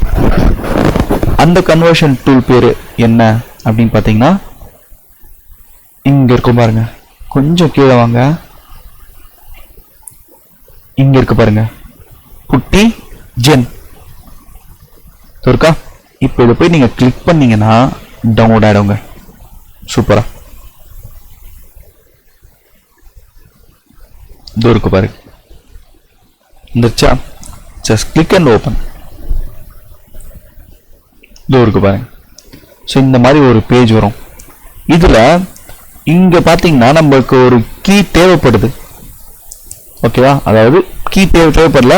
அந்த conversion tool பேரு என்ன அப்படின்னு பாத்தீங்கன்னா இங்க இருக்கும் பாருங்க. கொஞ்சம் கீழே வாங்க. இங்க இருக்கு பாருங்க. புட்டி ஜென் இருக்கா? இப்போ இதை போய் நீங்க கிளிக் பண்ணீங்கன்னா டவுன்லோட் ஆயிடுங்க. சூப்பரா இது இருக்கு பாருங்க. வந்துருச்சா? just click and open. இது இருக்கு பாருங்க. ஸோ இந்த மாதிரி ஒரு பேஜ் வரும். இதுல இங்க பாத்தீங்கன்னா நமக்கு ஒரு கீ தேவைப்படுது. ஓகேவா? அதாவது கீ தேவைப்படல,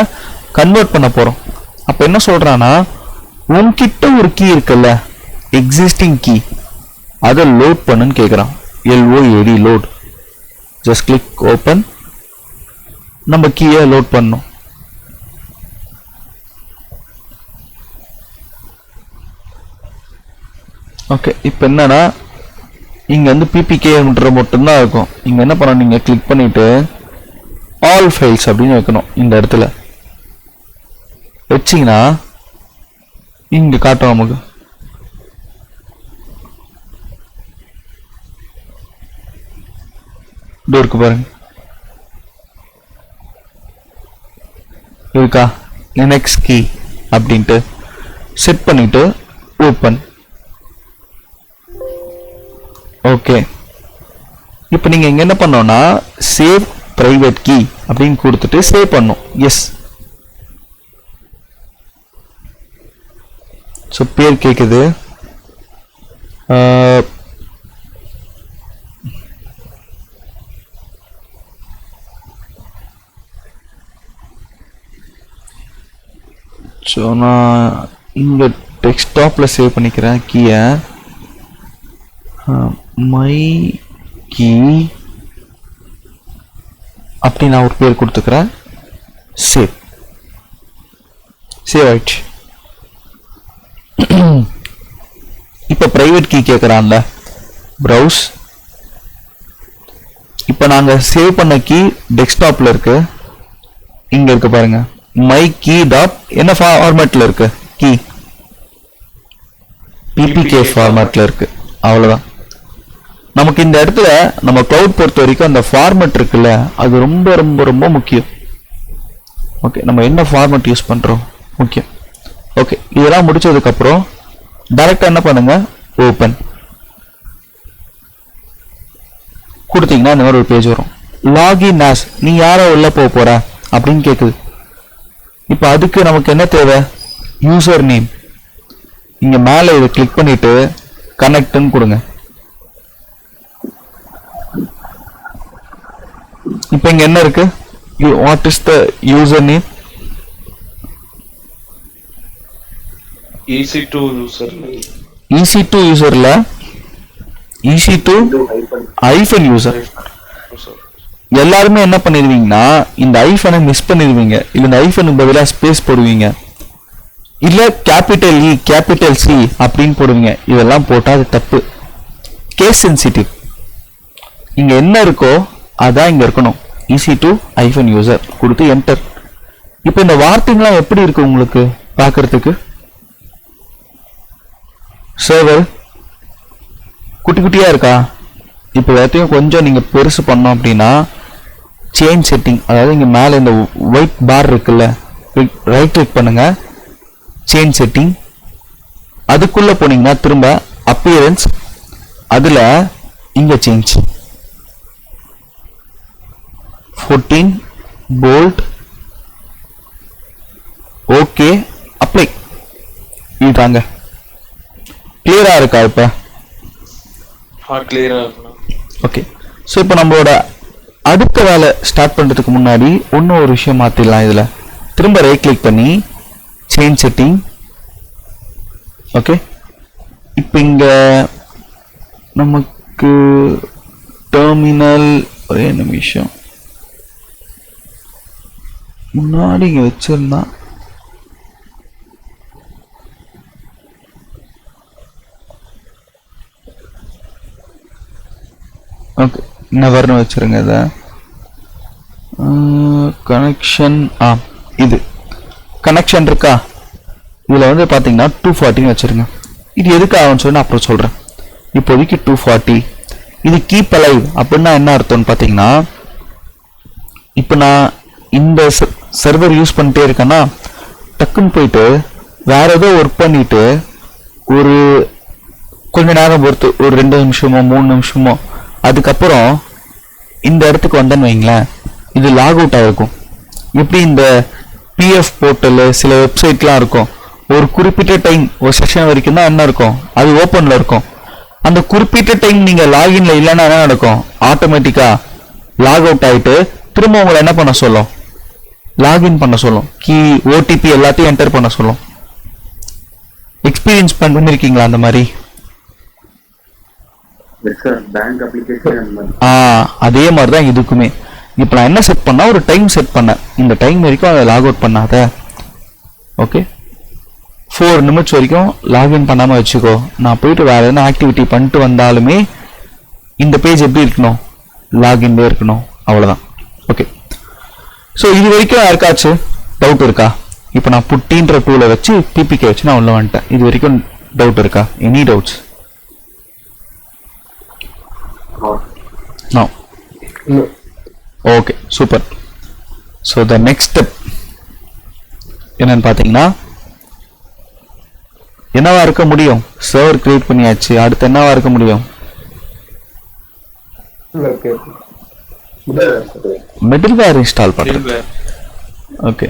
கன்வெர்ட் பண்ண போறோம். அப்ப என்ன சொல்றான்னா உன்கிட்ட ஒரு கீ இருக்குல்ல, எக்ஸிஸ்டிங் கீ, அதை லோட் பண்ணுன்னு கேட்குறான். LOAD load. Just click open. நம்ம கீயை லோட் பண்ணணும். ஓகே. இப்போ என்னன்னா இங்க வந்து PPKன்ற மட்டும்தான் இருக்கும். இங்க என்ன பண்ணணும்? நீங்க கிளிக் பண்ணிட்டு ஆல் ஃபைல்ஸ் அப்படின்னு வைக்கணும். இந்த இடத்துல வச்சீங்கன்னா இங்க காட்டும் நமக்கு. இருக்கு பாருங்க. இருக்கா? லினக்ஸ் கீ அப்படின்ட்டு செட் பண்ணிட்டு ஓப்பன். ஓகே. இப்போ நீங்க இங்க என்ன பண்ணோம்னா சேவ் பிரைவேட் கீ அப்படின்னு கொடுத்துட்டு சேவ் பண்ணும். எஸ். ஸோ பேர் கேக்குது. ஸோ நான் இங்க டெஸ்க்டாப்ல சேவ் பண்ணிக்கிறேன் கீயை. மை கீ அப்படி நான் ஒரு பேர் கொடுத்துக்கிறேன். சேவ். சேவ் ஆயிடுச்சு. இப்போ பிரைவேட் கீ கேட்குறான்ல, ப்ரௌஸ். இப்போ நாங்கள் சேவ் பண்ண கீ டெஸ்க்டாப்ல இருக்கு. இங்க இருக்கு பாருங்க. மை கீ டாட் என்ன ஃபார்மேட்ல இருக்கு? கீ PPK ஃபார்மேட்ல இருக்கு. அவ்வளவுதான். நமக்கு இந்த இடத்துல நம்ம கிளவுட் பொறுத்த வரைக்கும் அந்த ஃபார்மட் இருக்குல்ல, அது ரொம்ப ரொம்ப ரொம்ப முக்கியம். ஓகே, நம்ம என்ன ஃபார்மட் யூஸ் பண்றோம் முக்கியம். ஓகே, இதெல்லாம் முடிச்சதுக்கு அப்புறம் டைரக்டா என்ன பண்ணுங்க, ஓபன் கொடுத்தீங்கன்னா இந்த மாதிரி ஒரு பேஜ் வரும். லாகின் ஆஸ், நீ யாரோ உள்ள போற அப்படின்னு கேக்குது. இப்போ அதுக்கு நமக்கு என்ன தேவை, யூசர் நேம். இங்க மேல இதை கிளிக் பண்ணிட்டு கனெக்ட்னு கொடுங்க. இப்போ இங்க என்ன இருக்கு, what is the user name? EC2 user. EC2 யூசர்ல EC2 ஐஃபன் யூசர். எல்லாருமே என்ன பண்ணிடுவீங்கன்னா இந்த ஐஃபனை மிஸ் பண்ணிடுவீங்க, இல்ல இந்த ஐஃபனுக்கு பதிலாக ஸ்பேஸ் போடுவீங்க, இல்ல கேபிட்டல் இ கேபிட்டல் சி அப்படின்னு போடுவீங்க. இதெல்லாம் போட்டா அது தப்பு, கேஸ் சென்சிட்டிவ். இங்க என்ன இருக்கோ அதான் இங்க இருக்கணும். EC2 ஐஃபன் யூசர் கொடுத்து என்டர். இப்போ இந்த வார்த்தைங்களாம் எப்படி இருக்கு உங்களுக்கு பார்க்கறதுக்கு? சர்வர் குட்டி குட்டியா இருக்கா? இப்போ எல்லாத்தையும் கொஞ்சம் நீங்க பெருசு பண்ணோம் அப்படின்னா சேஞ்ச் செட்டிங், அதாவது இங்க மேல இந்த ஒயிட் பார் இருக்குல்ல, ரைட் கிளிக் பண்ணுங்க, சேஞ்ச் செட்டிங். அதுக்குள்ள போனீங்கன்னா திரும்ப அப்பியரன்ஸ், அதுல இங்க சேஞ்ச் 14 போல்ட். Okay, apply. இதுதாங்க. கிளியரா இருக்கா இப்ப? கிளியரா இருக்கணும். ஓகே, ஸோ இப்போ நம்மளோட அடுத்த வேலை ஸ்டார்ட் பண்றதுக்கு முன்னாடி இன்னும் ஒரு விஷயம் மாத்திடலாம். இதுல திரும்ப ரைட் கிளிக் பண்ணி சேஞ்ச் செட்டிங். ஓகே, இப்போ இங்க நமக்கு டெர்மினல், ஒரே நிமிஷம், முன்னாடி இங்க வச்சிருந்தா ஓகே, நெவர்னு வச்சிருங்க. இதை கனெக்ஷன், இது கனெக்ஷன் இருக்கா, இதுல வந்து பாத்தீங்கன்னா 240 வச்சிருங்க. இது எதுக்கு ஆகும்னு சொல்லி நான் அப்புறம் சொல்றேன். இப்போதைக்கு 240. இது கீப் அலைவ் அப்படின்னா என்ன அர்த்தம்னு பாத்தீங்கன்னா, இப்போ நான் இந்த சர்வர் யூஸ் பண்ணிட்டே இருக்கேன்னா டக்குன்னு போயிட்டு வேற ஏதோ ஒர்க் பண்ணிட்டு ஒரு கொஞ்ச நேரம் பொறுத்து ஒரு 2 நிமிஷமோ 3 நிமிஷமோ அதுக்கப்புறம் இந்த இடத்துக்கு வந்தேன்னு வைங்களேன், இது லாக் அவுட் ஆகிருக்கும். எப்படி இந்த பிஎஃப் போர்ட்டலு சில வெப்சைட்லாம் இருக்கும், ஒரு குறிப்பிட்ட டைம் ஒரு செஷன் வரைக்கும் தான் என்ன இருக்கும், அது ஓப்பனில் இருக்கும். அந்த குறிப்பிட்ட டைம் நீங்கள் லாகின்ல இல்லைன்னா என்ன நடக்கும், ஆட்டோமேட்டிக்காக லாக் அவுட் ஆகிட்டு திரும்ப உங்களை என்ன பண்ண சொல்லும், லாகின் பண்ண சொல்லும். கீ ஓடிபி எல்லாத்தையும் என்டர் பண்ண சொல்லும். எக்ஸ்பீரியன்ஸ் பண்ணிருக்கீங்களா அந்த மாதிரி? அதே மாதிரிதான் இதுக்குமே. இப்போ நான் என்ன செட் பண்ணா, ஒரு டைம் செட் பண்ணேன், இந்த டைம் வரைக்கும் அதை லாக் அவுட் பண்ணாத. ஓகே, 4 நிமிஷம் வரைக்கும் லாகின் பண்ணாம வச்சுக்கோ. நான் போயிட்டு வேற எதனா ஆக்டிவிட்டி பண்ணிட்டு வந்தாலுமே இந்த பேஜ் எப்படி இருக்கணும், லாகின்ல இருக்கணும். அவ்வளவுதான். ஓகே, ஸோ இது வரைக்கும் யாருக்காச்சும் டவுட் இருக்கா? இப்போ நான் புட்டின்ற டூலை வச்சு பிபிகே வச்சு நான் உள்ள வந்துட்டேன். இது வரைக்கும் டவுட் இருக்கா? Any doubts? No. Okay, super. So the next step என்னன்னு பாத்தீங்கன்னா, என்னவா இருக்க முடியும், சர்வர் கிரியேட் பண்ணியாச்சு, அடுத்து என்னவா இருக்க முடியும், மிடில்வேர் இன்ஸ்டால் பண்றது. ஓகே,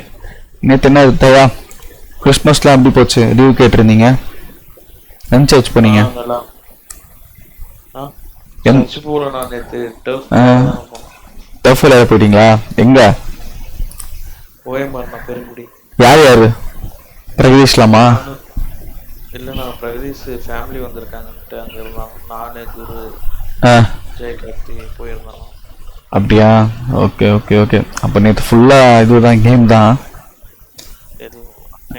நேற்று என்ன தயா கிறிஸ்மஸ்லாம் எப்படி போச்சு? லீவ் கேட்டிருந்தீங்க, என்ஜாய் பண்ணீங்க? டஃப் விளையாட போயிட்டீங்களா? எங்க? யார் யாரு? பிரகதீஷ்லாமா? இல்லைண்ணா, பிரகதீஷ் ஃபேமிலி வந்திருக்காங்கன்ட்டு அங்கே இருந்தாங்க. நானு குரு ஜெய் கார்த்தி போயிருந்தோம். அப்படியா? Okay okay okay. அப்போ நேற்று ஃபுல்லாக இதுதான், கேம் தான்?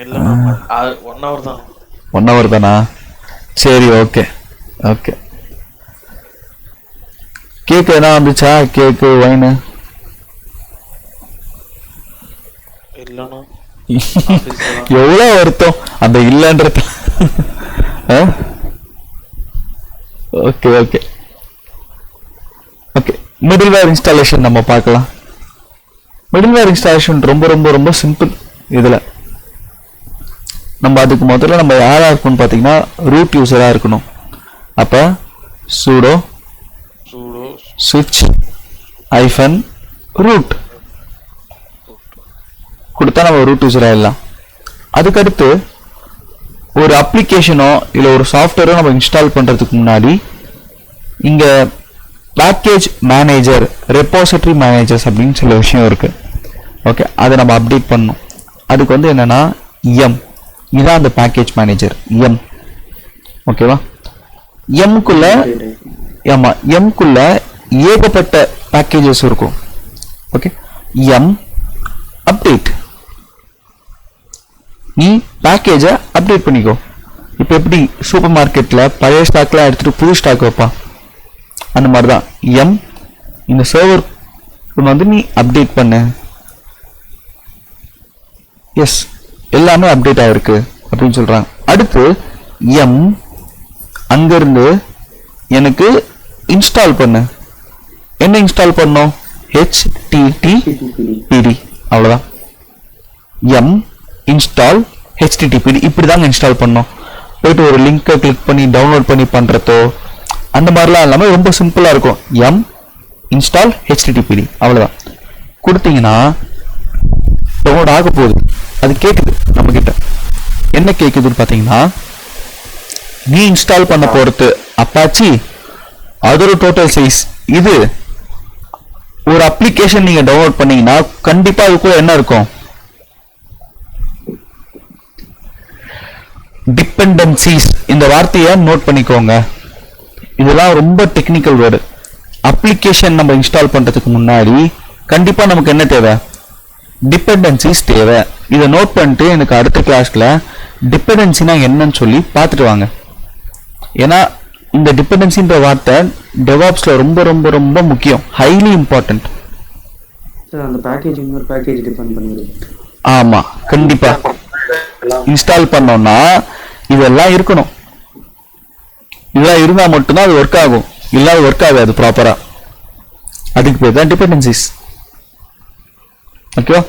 இல்லைண்ணா, 1 hour தான். 1 hour தானா? சரி, ஓகே ஓகே. கேக்கு எதனா வந்துச்சா? கேக்கு, வைனு? இல்லைண்ணா. எவ்வளோ வருத்தம் அந்த இல்லைன்றது. Okay okay. மிடில்வேர் இன்ஸ்டாலேஷன் நம்ம பார்க்கலாம். மிடில்வேர் இன்ஸ்டாலேஷன் ரொம்ப ரொம்ப ரொம்ப சிம்பிள். இதில் நம்ம அதுக்கு முதல்ல நம்ம யாராக இருக்கணும்னு பார்த்தீங்கன்னா ரூட் யூஸராக இருக்கணும். அப்போ sudo switch -root கொடுத்தா நம்ம ரூட் யூஸர் ஆயிடலாம். அதுக்கடுத்து ஒரு அப்ளிகேஷனோ இல்லை ஒரு சாஃப்ட்வேரோ நம்ம இன்ஸ்டால் பண்ணுறதுக்கு முன்னாடி இங்கே பேக்கேஜ் மேனேஜர், ரெப்பாசிட்டரி மேனேஜர்ஸ் அப்படின்னு சில விஷயம் இருக்குது. ஓகே, அதை நம்ம அப்டேட் பண்ணணும். அதுக்கு வந்து என்னென்னா இதான் அந்த பேக்கேஜ் மேனேஜர் எம். ஓகேவா? எம்குள்ள ஆமாம், எம்குள்ள ஏகப்பட்ட பேக்கேஜஸ் இருக்கும். ஓகே, எம் அப்டேட், நீ பேக்கேஜை அப்டேட் பண்ணிக்கோ. இப்போ எப்படி சூப்பர் மார்க்கெட்டில் பழைய ஸ்டாக்லாம் எடுத்துகிட்டு புது ஸ்டாக் வைப்பான், அந்த மாதிரி தான் எம் இந்த சர்வர் வந்து நீ அப்டேட் பண்ணு. எஸ், எல்லாமே அப்டேட் ஆகிருக்கு அப்படின்னு சொல்கிறாங்க. அடுத்து எம் அங்கேருந்து எனக்கு இன்ஸ்டால் பண்ணு. என்ன இன்ஸ்டால் பண்ணோம்? HTTPD. அவ்வளோதான். எம் இன்ஸ்டால் HTTPD இப்படி தாங்க இன்ஸ்டால் பண்ணோம். போயிட்டு ஒரு லிங்கை கிளிக் பண்ணி டவுன்லோட் பண்ணி பண்ணுறதோ அந்த மாதிரிலாம் இல்லாமல் ரொம்ப சிம்பிளாக இருக்கும். எம் இன்ஸ்டால் HTTPD அவ்வளோதான். கொடுத்தீங்கன்னா டவுன்லோட் ஆக போகுது. அது கேட்குது நம்மக்கிட்ட. என்ன கேட்குதுன்னு பார்த்தீங்கன்னா, நீ இன்ஸ்டால் பண்ண போகிறது அப்பாச்சி, அதோட டோட்டல் சைஸ் இது. ஒரு அப்ளிகேஷன் நீங்கள் டவுன்லோட் பண்ணீங்கன்னா கண்டிப்பாக அதுக்குள்ள என்ன இருக்கும்? டிபெண்டன்சிஸ். இந்த வார்த்தையை நோட் பண்ணிக்கோங்க. இதெல்லாம் ரொம்ப டெக்னிக்கல் வேர்டு. அப்ளிகேஷன் நம்ம இன்ஸ்டால் பண்ணுறதுக்கு முன்னாடி கண்டிப்பாக நமக்கு என்ன தேவை? டிபெண்டன்சிஸ் தேவை. இதை நோட் பண்ணிட்டு எனக்கு அடுத்த கிளாஸில் டிபெண்டன்சினா என்னன்னு சொல்லி பார்த்துட்டு வாங்க. ஏன்னா இந்த டிபெண்டன்சின்ற வார்த்தை டெவாப்ஸில் ரொம்ப ரொம்ப ரொம்ப முக்கியம், ஹைலி இம்பார்ட்டன்ட். அந்த பேக்கேஜ் இன்னொரு பேக்கேஜ் டிபெண்ட் பண்ணிடுது. ஆமாம், கண்டிப்பாக இன்ஸ்டால் பண்ணோம்னா இதெல்லாம் இருக்கணும். இதெல்லாம் இருந்தால் மட்டும்தான் அது ஒர்க் ஆகும், இல்லாத ஒர்க் ஆகாது ப்ராப்பராக. அதுக்கு பேர் தான் டிபெண்டன்சிஸ். ஓகேவா?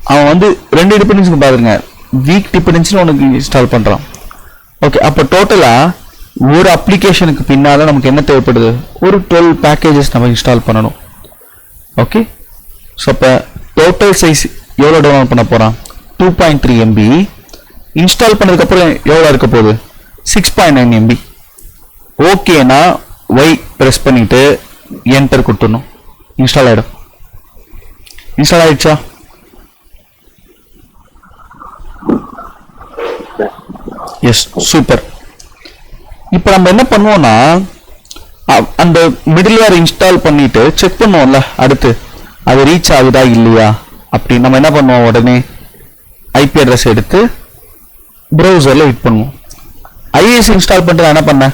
அவன் வந்து 2 டிபெண்டன்சிக்கு பாருங்க, வீக் டிபெண்டன்சின்னு உனக்கு இன்ஸ்டால் பண்ணுறான். ஓகே, அப்போ டோட்டலாக ஒரு அப்ளிகேஷனுக்கு பின்னால் நமக்கு என்ன தேவைப்படுது? ஒரு 12 பேக்கேஜஸ் நம்ம இன்ஸ்டால் பண்ணணும். ஓகே, ஸோ அப்போ டோட்டல் சைஸ் எவ்வளோ டவுன்லோட் பண்ண போகிறான்? 2.3 MB. இன்ஸ்டால் பண்ணதுக்கப்புறம் எவ்வளோ இருக்க போகுது? 6.9 MB. ஓகேனா ஒய் ப்ரெஸ் பண்ணிவிட்டு என்டர் கொடுத்துடணும். இன்ஸ்டால் ஆகிடும். இன்ஸ்டால் ஆகிடுச்சா? Yes, super. இப்போ நம்ம என்ன பண்ணுவோம்னா, அந்த மிடில்வேர் இன்ஸ்டால் பண்ணிட்டு செக் பண்ணுவோம்ல, அடுத்து அது ரீச் ஆகுதா இல்லையா அப்படி நம்ம என்ன பண்ணுவோம்? உடனே ஐபி அட்ரஸ் எடுத்து ப்ரௌசரில் ஹிட் பண்ணுவோம். ஐஏஎஸ் இன்ஸ்டால் பண்ணிட்டு என்ன பண்ண?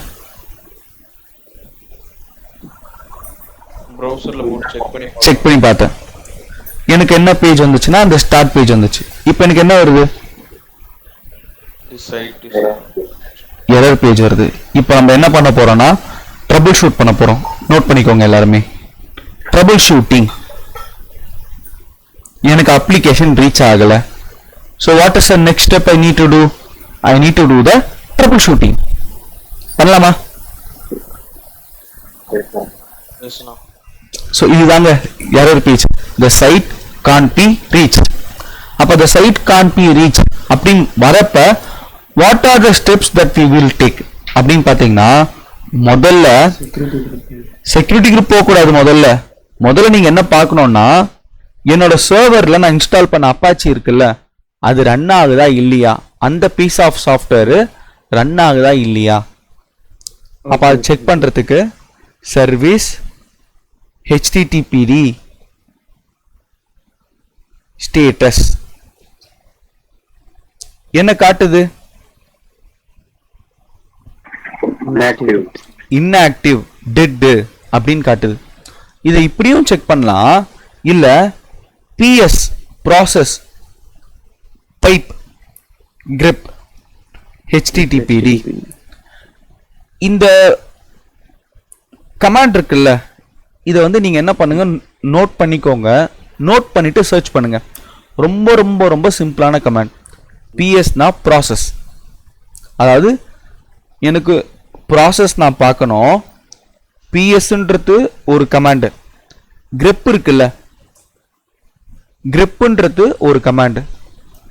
செக் பண்ணி பார்த்தேன். எனக்கு என்ன பேஜ் வந்துச்சுன்னா அந்த ஸ்டார்ட் பேஜ் வந்துச்சு. இப்போ எனக்கு என்ன வருது? எரர் பேஜ் வருது. இப்போ நம்ம என்ன பண்ண போறோம்னா ட்ரபிள் ஷூட் பண்ண போறோம். நோட் பண்ணிக்கோங்க எல்லாருமே, ட்ரபிள் ஷூட்டிங். எனக்கு அப்ளிகேஷன் ரீச் ஆகல. So what is the next step I need to do? I need to do the troubleshooting. பண்ணலாமா? ஸோ இதுதாங்க error page. The site can't be reach. அப்போ the site can't be reach அப்படின்னு வரப்ப what are the steps that we will take அப்படின்னு பார்த்தீங்கன்னா, முதல்ல security group போகக்கூடாது. முதல்ல நீங்கள் என்ன பார்க்கணும்னா, என்னோட சர்வரில் நான் இன்ஸ்டால் பண்ண அப்பாச்சி இருக்குல்ல, அது ரன் ஆகுதா இல்லையா, அந்த பீஸ் ஆஃப் சாஃப்ட்வேர் ரன் ஆகுதா இல்லையா. அப்போ அது செக் பண்ணுறதுக்கு சர்வீஸ் HTTPD ஸ்டேட்டஸ் என்ன காட்டுது? inactive dead அப்படின்னு காட்டுது. இதை இப்படியும் செக் பண்ணலாம். இல்ல PS process pipe grep HTTPD இந்த கமாண்ட் இருக்குல்ல, இதை வந்து நீங்கள் என்ன பண்ணுங்கள், நோட் பண்ணிக்கோங்க. நோட் பண்ணிவிட்டு சர்ச் பண்ணுங்கள். ரொம்ப ரொம்ப ரொம்ப சிம்பிளான கமாண்ட். பிஎஸ்னா ப்ராசஸ். அதாவது எனக்கு ப்ராசஸ் நான் பார்க்கணும். பிஎஸ்ன்றது ஒரு கமாண்டு. grep இருக்குல்ல, grepன்றது ஒரு கமாண்டு.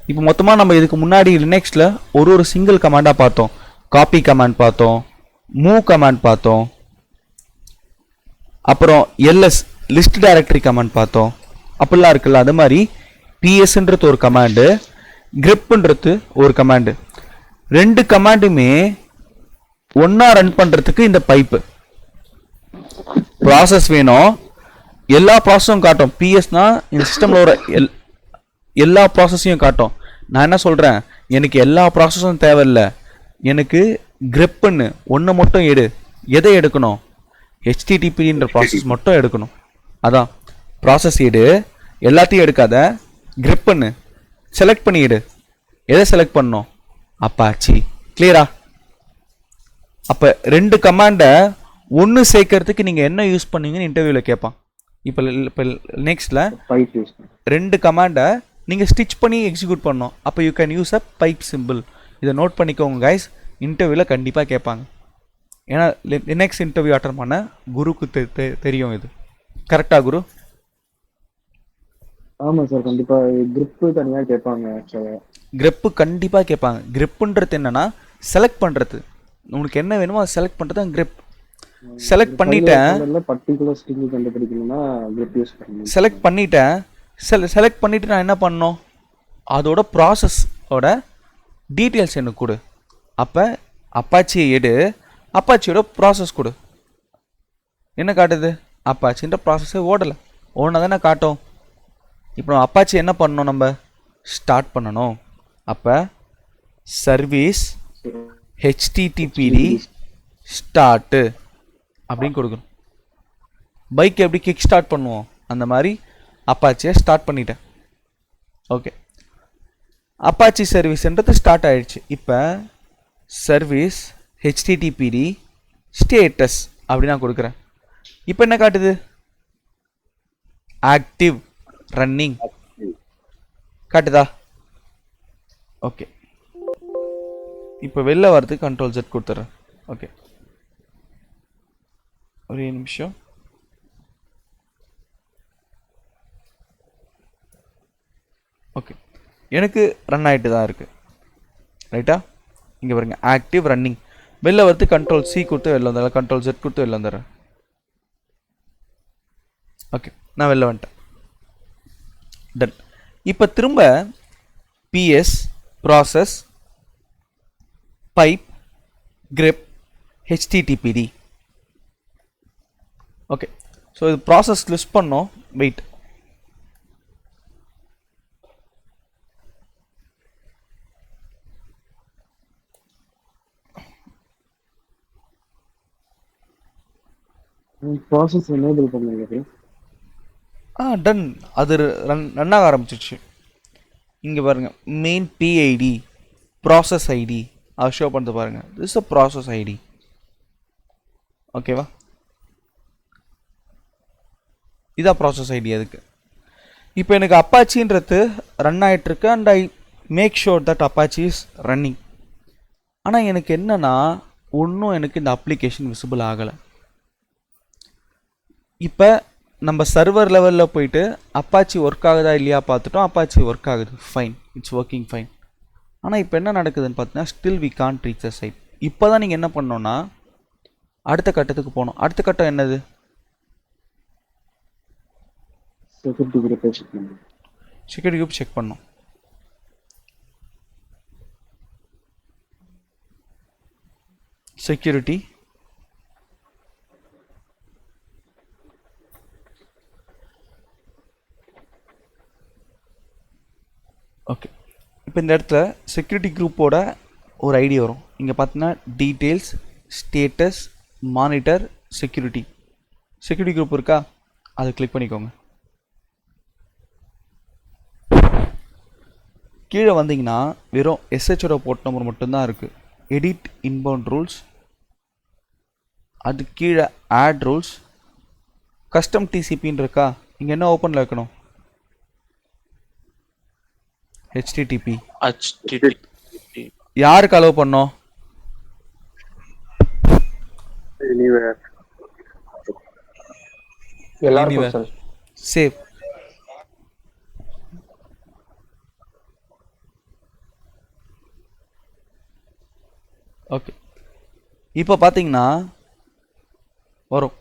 இப்போ மொத்தமாக நம்ம இதுக்கு முன்னாடி லினக்ஸில் ஒரு சிங்கிள் கமாண்டாக பார்த்தோம். காப்பி கமாண்ட் பார்த்தோம், மூவ் கமாண்ட் பார்த்தோம், அப்புறம் எல்எஸ் லிஸ்ட் டைரக்டரி கமாண்ட் பார்த்தோம். அப்படிலாம் இருக்குல்ல, அது மாதிரி பிஎஸ்ன்றது ஒரு கமாண்டு, grepன்றது ஒரு கமாண்டு. ரெண்டு கமாண்டுமே ஒன்றா ரன் பண்ணுறதுக்கு இந்த பைப்பு ப்ராசஸ் வேணும். எல்லா ப்ராசஸும் காட்டும். பிஎஸ்னா இந்த சிஸ்டமில் ஒரு எல்லா ப்ராசஸையும் காட்டும். நான் என்ன சொல்கிறேன், எனக்கு எல்லா ப்ராசஸும் தேவையில்லை, எனக்கு grepன்னு ஒன்று மட்டும் எடு. எதை எடுக்கணும்? ஹெச்டிடிபின்ற ப்ராசஸ் மட்டும் எடுக்கணும். அதான் ப்ராசஸ் எடு, எல்லாத்தையும் எடுக்காத. grepன்னு செலக்ட் பண்ணி எடு. எதை செலக்ட் பண்ணணும்? அப்பாச்சி. கிளியரா? அப்போ ரெண்டு கமாண்டை ஒன்று சேர்க்கறதுக்கு நீங்கள் என்ன யூஸ் பண்ணீங்கன்னு இன்டர்வியூவில் கேட்பான். இப்போ நெக்ஸ்ட்டில் பைப் யூஸ் பண்ணு. ரெண்டு கமாண்டை நீங்கள் ஸ்டிச் பண்ணி எக்ஸிக்யூட் பண்ணோம். அப்போ you can use a pipe simple. இதை நோட் பண்ணிக்கோங்க கைஸ், இன்டர்வியூவில் கண்டிப்பாக கேட்பாங்க. ஏன்னா லினக்ஸ் இன்டர்வியூ அட்டன் பண்ண குருக்கு தெரியும் இது. கரெக்டாக குரு? ஆமாம் சார், கண்டிப்பாக grep தனியாக கேட்பாங்க. ஆக்சுவலாக grep கண்டிப்பாக கேட்பாங்க. grepன்றது என்னன்னா செலக்ட் பண்ணுறது. உனக்கு என்ன வேணுமோ அதை செலக்ட் பண்ணுறது தான் grep. செலக்ட் பண்ணிட்டேன், பர்டிகுலர் ஸ்ட்ரிங் கண்டுபிடிக்கணும்னா grep யூஸ் பண்ணணும். செலக்ட் பண்ணிட்டேன். செலக்ட் பண்ணிவிட்டு நான் என்ன பண்ணணும்? அதோட ப்ராசஸோட டீட்டெயில்ஸ் எனக்கு கொடு. அப்போ அப்பாச்சியை எடு, அப்பாச்சியோட ப்ராசஸ் கொடு. என்ன காட்டுது? அப்பாச்சின்ற ப்ராசஸே ஓடலை. ஓடனா தானே காட்டும். இப்போ அப்பாச்சி என்ன பண்ணணும்? நம்ம ஸ்டார்ட் பண்ணணும். அப்போ சர்வீஸ் ஹெச்டிடிபிடி ஸ்டார்ட்டு அப்படின்னு கொடுக்கணும். பைக் எப்படி கிக் ஸ்டார்ட் பண்ணுவோம், அந்த மாதிரி அப்பாச்சியை ஸ்டார்ட் பண்ணிட்டேன். ஓகே, அப்பாச்சி சர்வீஸ்ன்றது ஸ்டார்ட் ஆயிடுச்சு. இப்போ சர்வீஸ் ஹெச்டிடிபிடி ஸ்டேட்டஸ் அப்படி நான் கொடுக்குறேன். இப்போ என்ன காட்டுது? Active running காட்டுதா? ஓகே, இப்போ வெளில வரதுக்கு கண்ட்ரோல் Z கொடுத்துட்றேன். ஓகே, ஒரே நிமிஷம். ஓகே, எனக்கு ரன் ஆகிட்டு தான் இருக்குது. ரைட்டா? இங்கே பாருங்க, ஆக்டிவ் ரன்னிங். வெளில வரது கண்ட்ரோல் C கொடுத்து வெளில வந்துடுறேன், கண்ட்ரோல் Z கொடுத்து வெளில வந்துடுறேன். ஓகே, நான் வெளில வந்துட்டேன். டன். இப்போ திரும்ப PS process pipe grep HTTPD. Okay, so இது ப்ராசஸ் லிஸ்ட் பண்ணோம். வெயிட், ப்ராசஸ் எனேபிள் பண்ணுங்க. டன். அது ரன் ஆக ஆரம்பிச்சிருச்சு. இங்கே பாருங்கள், மெயின் பிஐடி ப்ராசஸ் ஐடி அது ஷோ பண்ணுறது பாருங்கள். This a process ID. ஓகேவா? இதான் ப்ராசஸ் ஐடி. அதுக்கு இப்போ எனக்கு அப்பாச்சின்றது ரன் ஆகிட்டுருக்கு and I make sure that Apache is running. ஆனால் எனக்கு என்னன்னா, ஒன்றும் எனக்கு இந்த அப்ளிகேஷன் விசிபிள் ஆகலை. இப்போ நம்ம சர்வர் லெவலில் போயிட்டு அப்பாச்சி ஒர்க் ஆகுதா இல்லையா பார்த்துட்டோம். அப்பாச்சி ஒர்க் ஆகுது, ஃபைன், இட்ஸ் ஒர்க்கிங் ஃபைன். ஆனால் இப்போ என்ன நடக்குதுன்னு பார்த்தீங்கன்னா, still we can't reach the site. இப்போ தான் நீங்கள் என்ன பண்ணோன்னா அடுத்த கட்டத்துக்கு போகணும். அடுத்த கட்டம் என்னது? செக்யூரிட்டி குரூப் செக் பண்ணணும். செக்யூரிட்டி ஓகே, இப்போ இந்த இடத்துல செக்யூரிட்டி குரூப்போட ஒரு ஐடி வரும். இங்கே பார்த்தீங்கன்னா details, status, monitor, security. Security group இருக்கா? அதை கிளிக் பண்ணிக்கோங்க. கீழே வந்தீங்கன்னா வெறும் எஸ்ஹெச்சோட போர்ட் நம்பர் மட்டும்தான் இருக்குது. எடிட் இன்பவுண்ட் ரூல்ஸ், அது கீழே ஆட் ரூல்ஸ், கஸ்டம் டிசிபின்னு இருக்கா, இங்கே என்ன ஓப்பனில் வைக்கணும்? ஹெச்டிடிபி. HTTP. யாருக்கு அலோவ் பண்ணோம்? எனிவேர் எல்லாருக்கும் Anywhere. சார். சேவ். ஓகே, இப்போ பார்த்தீங்கன்னா வரும்.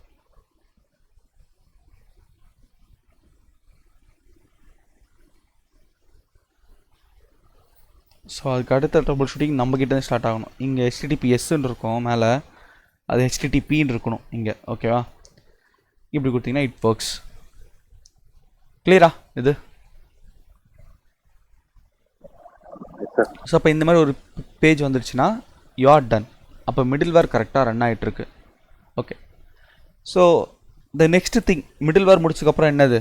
ஸோ அதுக்கு அடுத்த ட்ரபிள் ஷூட்டிங் நம்மக்கிட்ட ஸ்டார்ட் ஆகணும். இங்கே ஹெச்டிடிபிஎஸ்ன்னு இருக்கும் மேலே, அது ஹெச்டிடிபின்னு இருக்கணும் இங்கே. ஓகேவா? இப்படி கொடுத்தீங்கன்னா இட் ஒர்க்ஸ். கிளியரா இது? ஸோ அப்போ இந்த மாதிரி ஒரு பேஜ் வந்துருச்சுன்னா யூ ஆர் டன். அப்போ மிடில்வேர் கரெக்டாக ரன் ஆகிட்டுருக்கு. Okay, so the next thing, middleware முடிச்சதுக்கப்புறம் என்னது?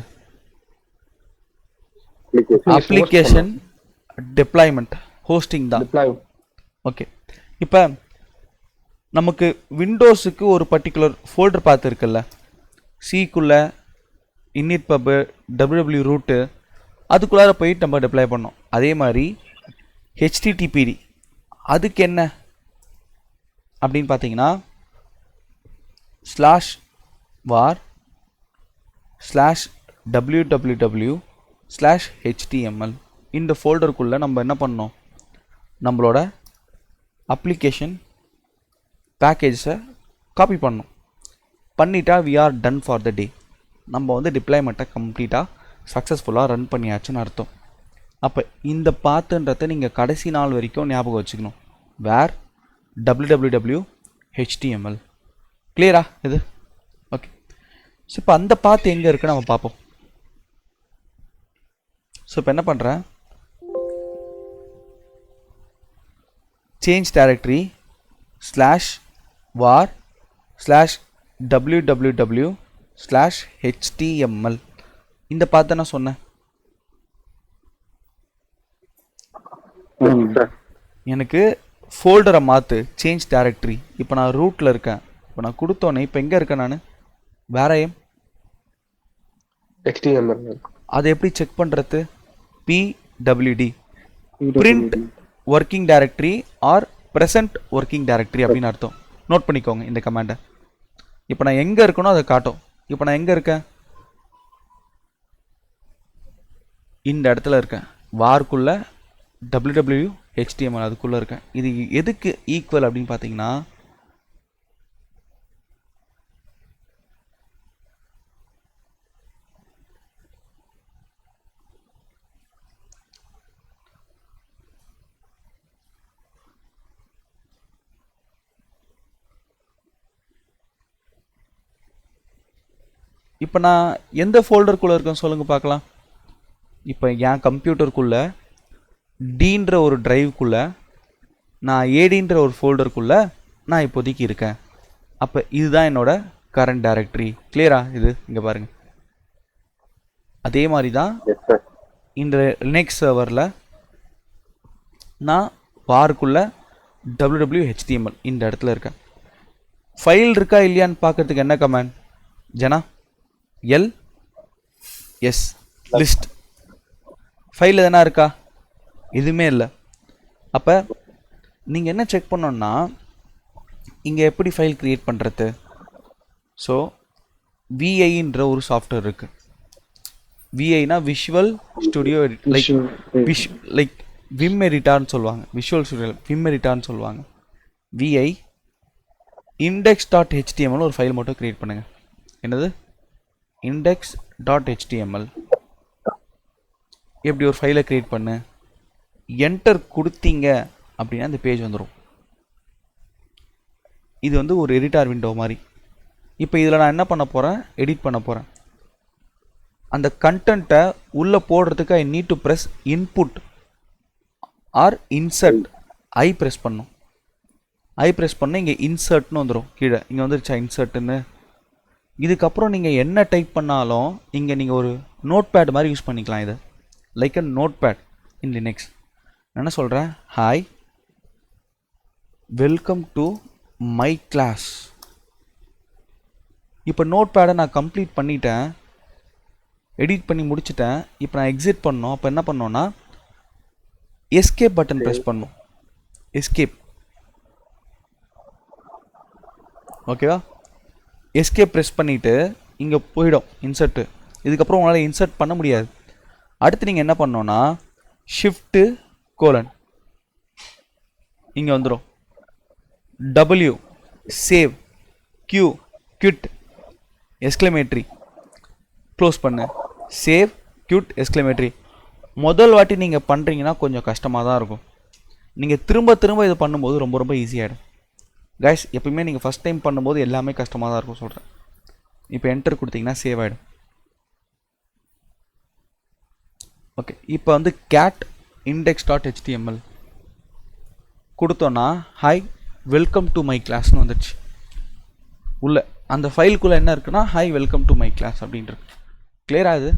அப்ளிகேஷன் டெப்ளாய்மெண்ட், ஹோஸ்டிங் தான். ஓகே, இப்போ நமக்கு விண்டோஸுக்கு ஒரு பர்டிகுலர் ஃபோல்டர் பார்த்து இருக்குல்ல, சிக்குள்ளே இன்னிட் பப்பு, டபிள்யூடபிள்யூ ரூட்டு, அதுக்குள்ளார போயிட்டு நம்ம டெப்ளாய் பண்ணோம். அதே மாதிரி ஹெச்டிடிபிடி அதுக்கு என்ன அப்படின்னு பார்த்தீங்கன்னா /www/html இந்த ஃபோல்டருக்குள்ளே நம்ம என்ன பண்ணோம், நம்மளோட அப்ளிகேஷன் பேக்கேஜஸை காப்பி பண்ணோம். பண்ணிட்டா we are done for the day. நம்ம வந்து டிப்ளாய்மெண்ட்டை கம்ப்ளீட்டாக சக்ஸஸ்ஃபுல்லாக ரன் பண்ணியாச்சுன்னு அர்த்தம். அப்போ இந்த பாத்துன்றதை நீங்கள் கடைசி நாள் வரைக்கும் ஞாபகம் வச்சுக்கணும். வேர் www.html. கிளியரா இது? ஓகே, ஸோ இப்போ அந்த பாத்து எங்கே இருக்குன்னு நம்ம பார்ப்போம். ஸோ இப்போ என்ன பண்ணுறேன், சேஞ்ச் டைரக்டரி /var/www/html இந்த பார்த்து நான் சொன்னேன். எனக்கு ஃபோல்டரை மாற்று, சேஞ்ச் டைரக்டரி. இப்போ நான் ரூட்டில் இருக்கேன். இப்போ நான் கொடுத்தோன்னே இப்போ எங்கே இருக்கேன் நான்? வேறையும் HTML. அதை எப்படி செக் பண்ணுறது? pwd print working directory or present working directory அப்படின்னு அர்த்தம். நோட் பண்ணிக்கோங்க இந்த கமாண்டை. இப்போ நான் எங்கே இருக்கணும் அதை காட்டும். இப்போ நான் எங்கே இருக்கேன்? இந்த இடத்துல இருக்கேன். வார்க்குள்ளே www.html அதுக்குள்ளே இருக்கேன். இது எதுக்கு ஈக்குவல் அப்படின்னு பார்த்தீங்கன்னா, இப்போ நான் எந்த ஃபோல்டருக்குள்ளே இருக்கேன்னு சொல்லுங்கள் பார்க்கலாம். இப்போ என் கம்ப்யூட்டருக்குள்ளே டீன்ற ஒரு ட்ரைவுக்குள்ளே நான் ஏடின்ற ஒரு ஃபோல்டருக்குள்ளே நான் இப்போதைக்கு இருக்கேன். அப்போ இதுதான் என்னோட கரண்ட் டைரக்டரி. கிளியரா இது? இங்கே பாருங்கள். அதே மாதிரி தான் இந்த லினக்ஸ் சர்வரில் நான் வார்க்குள்ளே www.html இந்த இடத்துல இருக்கேன். ஃபைல் இருக்கா இல்லையான்னு பார்க்கறதுக்கு என்ன கமாண்ட் ஜனா? ls list. ஃபைல் எதனா இருக்கா? எதுவுமே இல்லை. அப்போ நீங்கள் என்ன செக் பண்ணோன்னா, இங்கே எப்படி ஃபைல் க்ரியேட் பண்ணுறது? ஸோ விஐன்ற ஒரு சாஃப்ட்வேர் இருக்குது. விஐனா விஷுவல் ஸ்டுடியோ லைக் விம் எடிட்டார்னு சொல்லுவாங்க. விஷுவல் ஸ்டுடியோ விம் எடிட்டார்னு சொல்லுவாங்க. விஐ index.html ஒரு ஃபைல் மட்டும் க்ரியேட் பண்ணுங்கள். என்னது? index.html. எப்படி ஒரு ஃபைலை க்ரியேட் பண்ணு, என்டர் கொடுத்தீங்க அப்படின்னா அந்த பேஜ் வந்துடும். இது வந்து ஒரு எடிட்டார் விண்டோ மாதிரி. இப்போ இதில் நான் என்ன பண்ண போகிறேன், எடிட் பண்ண போகிறேன். அந்த கண்டென்ட்டை உள்ளே போடுறதுக்கு I need to press input or insert. I press பண்ணும். ஐ ப்ரெஸ் பண்ண இங்கே இன்சர்ட்னு வந்துடும். கீழே இங்கே வந்துருச்சா இன்சர்ட்டுன்னு. இதுக்கப்புறம் நீங்கள் என்ன டைப் பண்ணாலும் இங்கே நீங்கள் ஒரு நோட் பேட் மாதிரி யூஸ் பண்ணிக்கலாம். இது like a notepad in Linux. நான் என்ன சொல்கிறேன், hi welcome to my class. இப்போ நோட் பேடை நான் கம்ப்ளீட் பண்ணிட்டேன், எடிட் பண்ணி முடிச்சிட்டேன். இப்போ நான் எக்ஸிட் பண்ணோம். அப்போ என்ன பண்ணோன்னா எஸ்கேப் பட்டன் ப்ரெஸ் பண்ணணும். எஸ்கேப், ஓகேவா? எஸ்கேப் ப்ரெஸ் பண்ணிவிட்டு இங்கே போயிடும் இன்சர்ட்டு. இதுக்கப்புறம் உங்களால் இன்சர்ட் பண்ண முடியாது. அடுத்து நீங்கள் என்ன பண்ணோன்னா ஷிஃப்ட்டு கோலன் இங்கே வந்துடும். W save, Q quit exclamatory close பண்ணு, சேவ் குவிட் எக்ஸ்க்ளமேட்ரி. முதல் வாட்டி நீங்கள் பண்ணுறீங்கன்னா கொஞ்சம் கஷ்டமாக தான் இருக்கும். நீங்கள் திரும்ப திரும்ப இது பண்ணும்போது ரொம்ப ரொம்ப ஈஸியாகிடும். கைஸ், எப்பவுமே நீங்கள் ஃபஸ்ட் டைம் பண்ணும்போது எல்லாமே கஷ்டமாக தான் இருக்கும் சொல்கிறேன். இப்போ என்டர் கொடுத்தீங்கன்னா சேவ் ஆகிடும். ஓகே, இப்போ வந்து கேட் index.html கொடுத்தோன்னா ஹாய் வெல்கம் டு மை கிளாஸ்னு வந்துடுச்சு. உள்ள அந்த ஃபைலுக்குள்ளே என்ன இருக்குன்னா hi welcome to my class அப்படின்ட்டு. கிளியரா இது?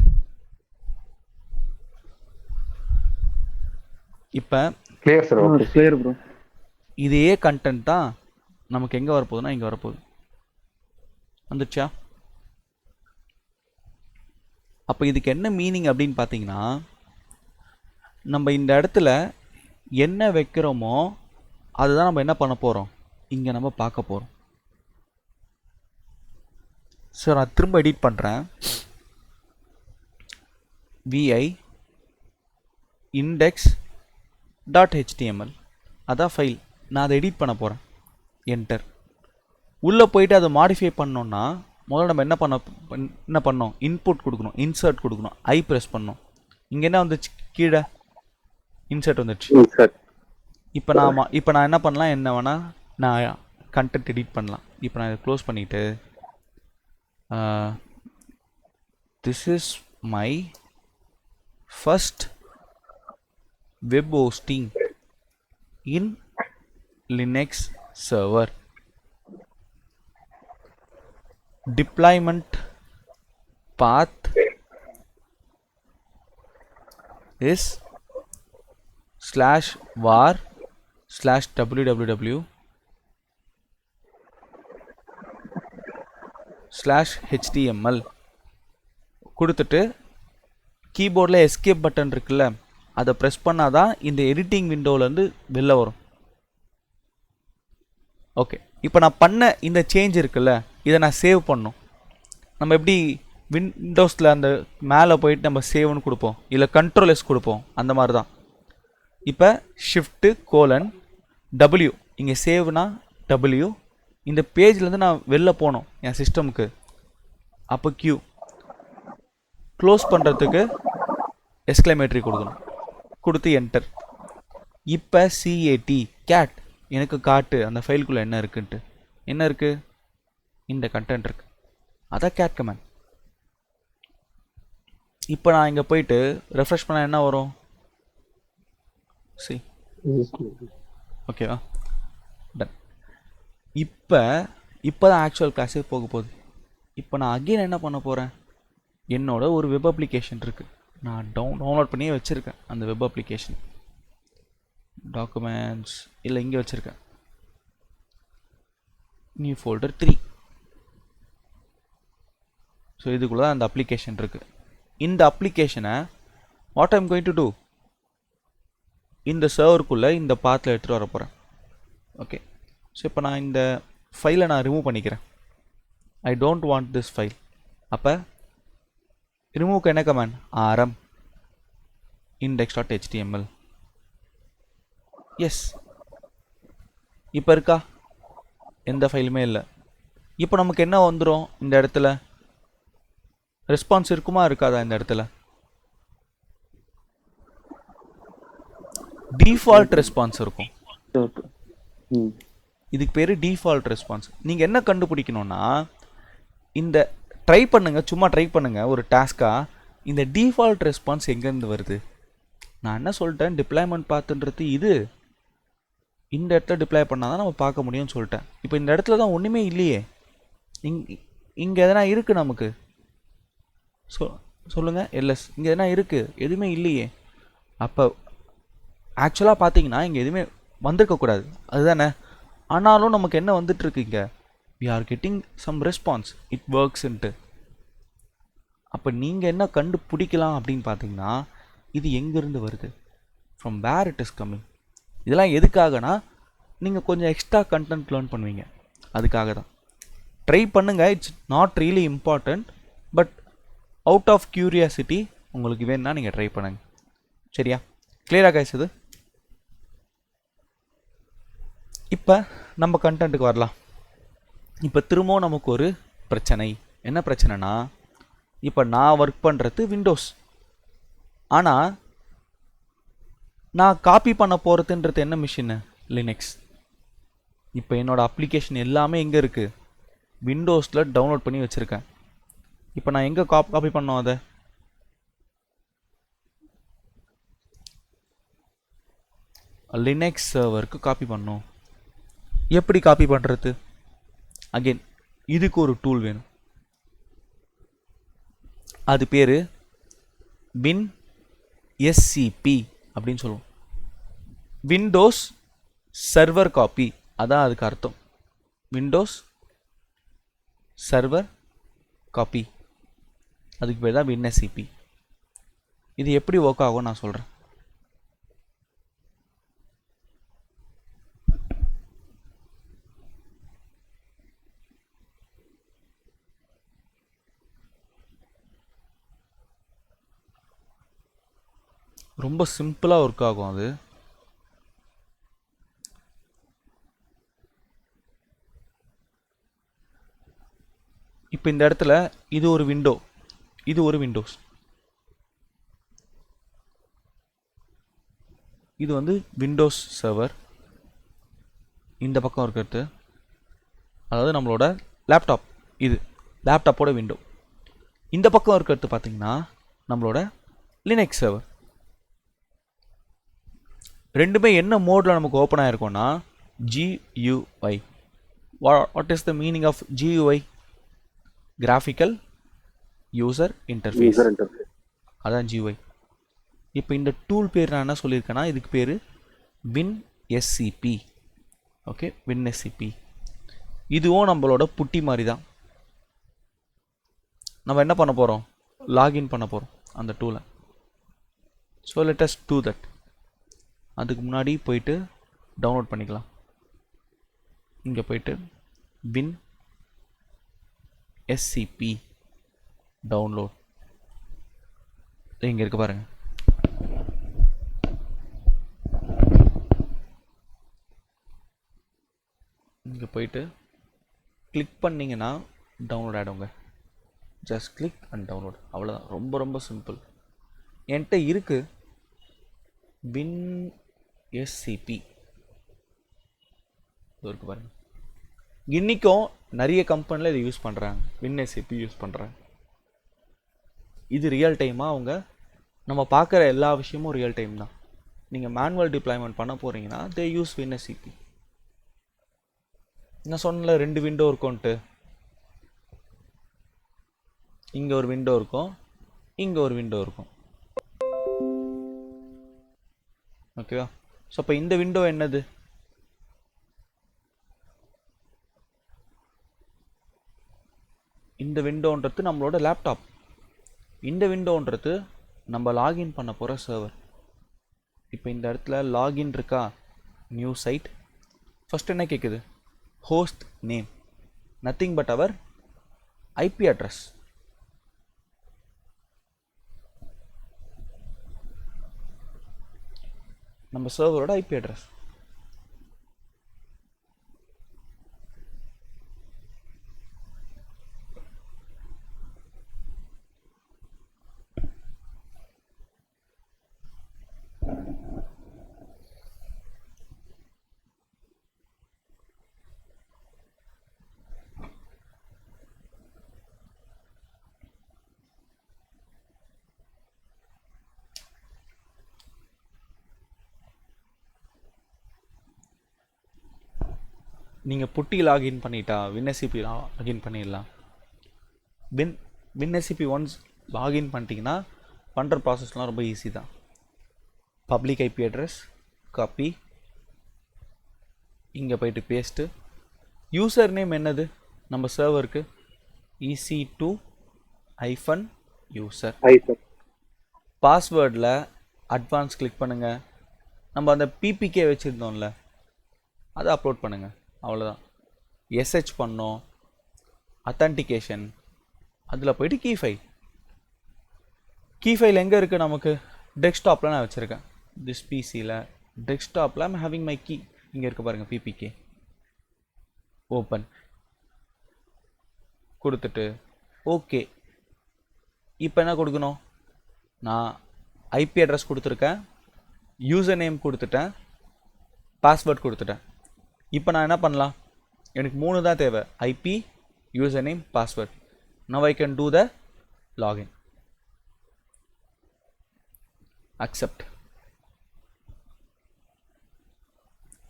இப்போ clear sir. Okay clear bro. இதே கண்டென்ட் தான் நமக்கு எங்கே வரப்போகுதுன்னா இங்கே வரப்போகுது. வந்துடுச்சா? அப்போ இதுக்கு என்ன மீனிங் அப்படின்னு பார்த்தீங்கன்னா, நம்ம இந்த இடத்துல என்ன வைக்கிறோமோ அதுதான் நம்ம என்ன பண்ண போகிறோம், இங்கே நம்ம பார்க்க போகிறோம். ஸோ நான் திரும்ப எடிட் பண்ணுறேன். vi index.html அதான் ஃபைல். நான் அதை எடிட் பண்ண போகிறேன். என்டர். உள்ளே போயிட்டு அதை மாடிஃபை பண்ணோன்னா முதல்ல நம்ம என்ன பண்ணோம், இன்புட் கொடுக்கணும், இன்சர்ட் கொடுக்கணும், ஐ ப்ரெஸ் பண்ணோம். இங்கே என்ன வந்துச்சு, கீழே இன்சர்ட் வந்துடுச்சு. இப்போ நான் என்ன பண்ணலாம், என்ன வேணால் நான் கண்டென்ட் எடிட் பண்ணலாம். இப்போ நான் இதை க்ளோஸ் பண்ணிவிட்டு this is my first web hosting in Linux server. Deployment path is /var/www/html கொடுத்துட்டு கீபோர்டில் எஸ்கேப் பட்டன் இருக்குல்ல, அதை ப்ரெஸ் பண்ணால் தான் இந்த எடிட்டிங் விண்டோவிலேருந்து வெளில வரும். ஓகே, இப்போ நான் பண்ண இந்த சேஞ்ச் இருக்குல்ல, இதை நான் சேவ் பண்ணணும். நம்ம எப்படி விண்டோஸில் அந்த மேலே போயிட்டு நம்ம சேவ்னு கொடுப்போம், இல்லை கண்ட்ரோல் எஸ் கொடுப்போம், அந்த மாதிரி தான். இப்போ ஷிஃப்ட்டு கோலன் W, இங்கே சேவ்னா W. இந்த பேஜ்லேருந்து நான் வெளில போகணும் என் சிஸ்டமுக்கு, அப்போ Q. க்ளோஸ் பண்ணுறதுக்கு எக்ஸ்க்ளமேட்டரி கொடுக்கணும், கொடுத்து என்டர். இப்போ கேட் எனக்கு காட்டு அந்த ஃபைலுக்குள்ளே என்ன இருக்குன்ட்டு. என்ன இருக்குது, இந்த கண்டென்ட் இருக்குது, அதான் கேட் கமெண்ட். இப்போ நான் இங்கே போயிட்டு ரெஃப்ரெஷ் பண்ணால் என்ன வரும், சி ஓகேவா, டன். இப்போ தான் ஆக்சுவல் கிளாஸே போக போகுது. இப்போ நான் அகெயின் என்ன பண்ண போகிறேன், என்னோட ஒரு வெப் அப்ளிகேஷன் இருக்குது, நான் டவுன்லோட் பண்ணியே வச்சுருக்கேன். அந்த வெப் அப்ளிகேஷன் டாக்குமெண்ட்ஸ் இல்லை இங்கே வச்சுருக்கேன், நியூ ஃபோல்டர் 3. ஸோ இதுக்குள்ளே தான் அந்த அப்ளிகேஷன் இருக்குது. இந்த அப்ளிகேஷனை what I'm going to do, இந்த சர்வருக்குள்ளே இந்த பாத்தில் எடுத்துகிட்டு வர போகிறேன். ஓகே, ஸோ இப்போ நான் இந்த ஃபைலை நான் ரிமூவ் பண்ணிக்கிறேன். I don't want this file. அப்போ ரிமூவ்க்கு என்ன கமெண்ட், rm index.html. எஸ், இப்போ இருக்கா, எந்த ஃபைலுமே இல்லை. இப்போ நமக்கு என்ன வந்துடும், இந்த இடத்துல ரெஸ்பான்ஸ் இருக்குமா இருக்காதா, இந்த இடத்துல டிஃபால்ட் ரெஸ்பான்ஸ் இருக்கும். இதுக்கு பேர் டிஃபால்ட் ரெஸ்பான்ஸ். நீங்கள் என்ன கண்டுபிடிக்கணும்னா, இந்த ட்ரை பண்ணுங்க, சும்மா ட்ரை பண்ணுங்க ஒரு டாஸ்க்காக, இந்த டிஃபால்ட் ரெஸ்பான்ஸ் எங்கேருந்து வருது. நான் என்ன சொல்லிட்டேன், டிப்ளாய்மெண்ட் பார்த்துன்றது இது, இந்த இடத்துல டிப்ளாய் பண்ணால் தான் நம்ம பார்க்க முடியும்னு சொல்லிட்டேன். இப்போ இந்த இடத்துல தான் ஒன்றுமே இல்லையே, இங்கே எதனா இருக்குது நமக்கு, சொல்லுங்கள் எல்எஸ், இங்கே எதனா இருக்குது, எதுவுமே இல்லையே. அப்போ ஆக்சுவலாக பார்த்தீங்கன்னா இங்கே எதுவுமே வந்திருக்கக்கூடாது, அதுதானே. ஆனாலும் நமக்கு என்ன வந்துட்டுருக்கு, இங்கே we are getting some response, it works ன்ட்டு. அப்போ நீங்கள் என்ன கண்டுபிடிக்கலாம் அப்படின்னு பார்த்தீங்கன்னா இது எங்கேருந்து வருது, from where it is coming. இதெல்லாம் எதுக்காகனா நீங்கள் கொஞ்சம் எக்ஸ்ட்ரா கண்டென்ட் லேர்ன் பண்ணுவீங்க, அதுக்காக தான். ட்ரை பண்ணுங்கள், it's not really important, but out of curiosity உங்களுக்கு வேணும்னா நீங்கள் ட்ரை பண்ணுங்க. சரியா? கிளியராக கைஸ் இது? இப்போ நம்ம கண்டென்ட்டுக்கு வரலாம். இப்போ திரும்பவும் நமக்கு ஒரு பிரச்சனை. என்ன பிரச்சனைனா, இப்போ நான் ஒர்க் பண்ணுறது விண்டோஸ், ஆனால் நான் காப்பி பண்ண போகிறதுன்றது என்ன மிஷினு, லினக்ஸ். இப்போ என்னோடய அப்ளிகேஷன் எல்லாமே எங்கே இருக்குது, விண்டோஸில் டவுன்லோட் பண்ணி வச்சுருக்கேன். இப்போ நான் எங்கே காப்பி பண்ணோம், அதை லினக்ஸ் சர்வருக்கு காப்பி பண்ணோம். எப்படி காப்பி பண்ணுறது? அகெயின் இதுக்கு ஒரு டூல் வேணும், அது பேர் WinSCP அப்படின்னு சொல்லுவோம். விண்டோஸ் சர்வர் காப்பி, அதான் அதுக்கு அர்த்தம். விண்டோஸ் சர்வர் காப்பி, அதுக்கு பேர் தான் WinSCP. இது எப்படி ஒர்க் ஆகும் நான் சொல்கிறேன். ரொம்ப சிம்பிளாக ஒர்க் ஆகும் அது. இப்போ இந்த இடத்துல இது ஒரு விண்டோ, இது ஒரு விண்டோஸ், இது வந்து விண்டோஸ் சர்வர். இந்த பக்கம் இருக்கிறது அதாவது நம்மளோட லேப்டாப், இது லேப்டாப்போட விண்டோ. இந்த பக்கம் இருக்கிறது பார்த்தீங்கன்னா நம்மளோட லினக்ஸ் சர்வர். ரெண்டுமே என்ன மோடில் நமக்கு ஓப்பன் ஆகிருக்கோன்னா GUI. What is the meaning of GUI? Graphical user interface, அதான் GUI. இப்போ இந்த டூல் பேர் நான் என்ன சொல்லியிருக்கேன்னா, இதுக்கு பேர் WinSCP. Okay, WinSCP. இதுவும் நம்மளோட புட்டி மாதிரி தான். நம்ம என்ன பண்ண போகிறோம், லாகின் பண்ண போகிறோம் அந்த டூலை. So let us do that. அதுக்கு முன்னாடி போயிட்டு டவுன்லோட் பண்ணிக்கலாம். இங்கே போயிட்டு WinSCP டவுன்லோட், இங்கே இருக்கு பாருங்கள். இங்கே போயிட்டு கிளிக் பண்ணிங்கன்னா டவுன்லோட் ஆகிடுங்க. ஜஸ்ட் கிளிக் அண்ட் டவுன்லோட், அவ்வளோதான். ரொம்ப ரொம்ப சிம்பிள். என்கிட்ட இருக்குது WinSCP, இருக்கு பாருங்க. இன்றைக்கும் நிறைய கம்பெனியில் இதை யூஸ் பண்ணுறாங்க, WinSCP யூஸ் பண்ணுறாங்க. இது ரியல் டைமாக அவங்க நம்ம பார்க்குற எல்லா விஷயமும் ரியல் டைம் தான். நீங்கள் மேனுவல் டிப்ளாய்மெண்ட் பண்ண போகிறீங்கன்னா தே யூஸ் WinSCP. நான் சொன்னல 2 விண்டோ இருக்கும்ன்ட்டு, இங்கே ஒரு விண்டோ இருக்கும், இங்கே ஒரு விண்டோ இருக்கும். ஓகேவா? ஸோ இப்போ இந்த விண்டோ என்னது, இந்த விண்டோன்றது நம்மளோட லேப்டாப், இந்த விண்டோன்றது நம்ம லாகின் பண்ண போகிற சர்வர். இப்போ இந்த இடத்துல லாகின் இருக்கா, நியூ சைட். ஃபர்ஸ்ட் என்ன கேட்குது, host name, nothing but our IP address. நம்ம சர்வரோட ஐபி அட்ரஸ். நீங்கள் புட்டி லாகின் பண்ணிட்டா WinSCP லாகின் பண்ணிடலாம். WinSCP ஒன்ஸ் லாகின் பண்ணிட்டீங்கன்னா பண்ணுற ப்ராசஸ்லாம் ரொம்ப ஈஸி தான். பப்ளிக் ஐபி அட்ரஸ் காப்பி, இங்கே போயிட்டு பேஸ்ட்டு. யூசர் நேம் என்னது, நம்ம சர்வருக்கு EC2 ஹைஃபன் யூசர். ஹைஃபன் பாஸ்வேர்டில் அட்வான்ஸ் கிளிக் பண்ணுங்கள். நம்ம அந்த பிபிகே வச்சுருந்தோம்ல அதை அப்லோட் பண்ணுங்கள், அவ்வளோதான். எஸ்ஹெச் பண்ணோம், அத்தன்டிகேஷன், அதில் போய்ட்டு கீ ஃபைல் எங்கே இருக்குது நமக்கு? டெஸ்க்டாப்பில் நான் வச்சுருக்கேன். திஸ் பிசியில் டெஸ்க்டாப்பில் ஐம் ஹேவிங் மை கீ. இங்கே இருக்க பாருங்கள் பிபிகே. ஓப்பன் கொடுத்துட்டு ஓகே. இப்போ என்ன கொடுக்கணும்? நான் ஐபி அட்ரஸ் கொடுத்துருக்கேன், யூசர் நேம் கொடுத்துட்டேன், பாஸ்வேர்ட் கொடுத்துட்டேன். இப்போ நான் என்ன பண்ணலாம்? எனக்கு 3 தான் தேவை, IP, user name, password. Now I can do the login. Accept.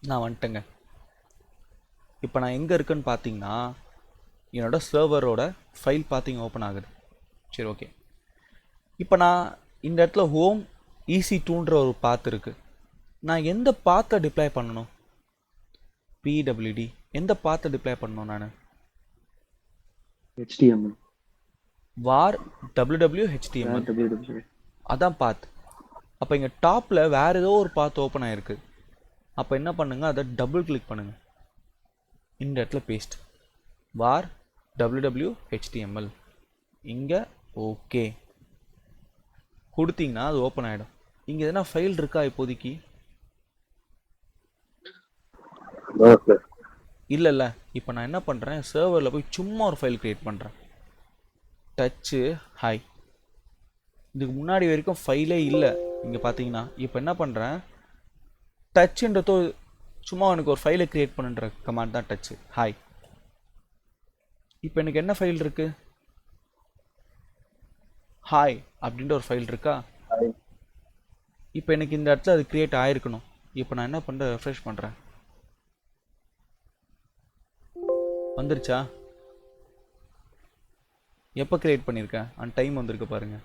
நான் வந்துட்டேங்க. இப்போ நான் எங்கே இருக்குன்னு பார்த்தீங்கன்னா என்னோட சர்வரோட ஃபைல் பார்த்தீங்க ஓப்பன் ஆகுது. சரி, ஓகே. இப்போ நான் இந்த இடத்துல ஹோம் EC2ன்ற ஒரு பாத் இருக்குது. நான் எந்த பாத்தை டிப்ளாய் பண்ணணும்? PWD எந்த பாத்தை டிப்ளாய் பண்ணணும்? நான் HTML var www HTML அதான் பாத். அப்போ இங்கே டாப்பில் வேறு ஏதோ ஒரு பாத் ஓப்பன் ஆகிருக்கு. அப்போ என்ன பண்ணுங்கள், அதை டபுள் கிளிக் பண்ணுங்கள். இந்த இடத்துல பேஸ்ட் var www HTML இங்கே ஓகே கொடுத்தீங்கன்னா அது ஓப்பன் ஆகிடும். இங்கே எதனா ஃபைல் இருக்கா இப்போதைக்கு? இல்லை. இப்போ நான் என்ன பண்ணுறேன், சர்வரில் போய் சும்மா ஒரு ஃபைல் க்ரியேட் பண்ணுறேன். Touch hi. இதுக்கு முன்னாடி வரைக்கும் ஃபைலே இல்லை இங்கே பார்த்தீங்கன்னா. இப்போ என்ன பண்ணுறேன், டச்சுன்றதோ சும்மா எனக்கு ஒரு ஃபைலை க்ரியேட் பண்ணுற கமாண்ட் தான் டச்சு ஹாய். இப்போ எனக்கு என்ன ஃபைல் இருக்குது? ஹாய் அப்படின்ற ஒரு ஃபைல் இருக்கா? இப்போ எனக்கு இந்த இடத்துல அது க்ரியேட் ஆகிருக்கணும். இப்போ நான் என்ன பண்ணுறேன், ரெஃப்ரெஷ் பண்ணுறேன். வந்துருச்சா? எப்போ க்ரியேட் பண்ணியிருக்கேன் அண்ட் டைம் வந்திருக்கு பாருங்கள்.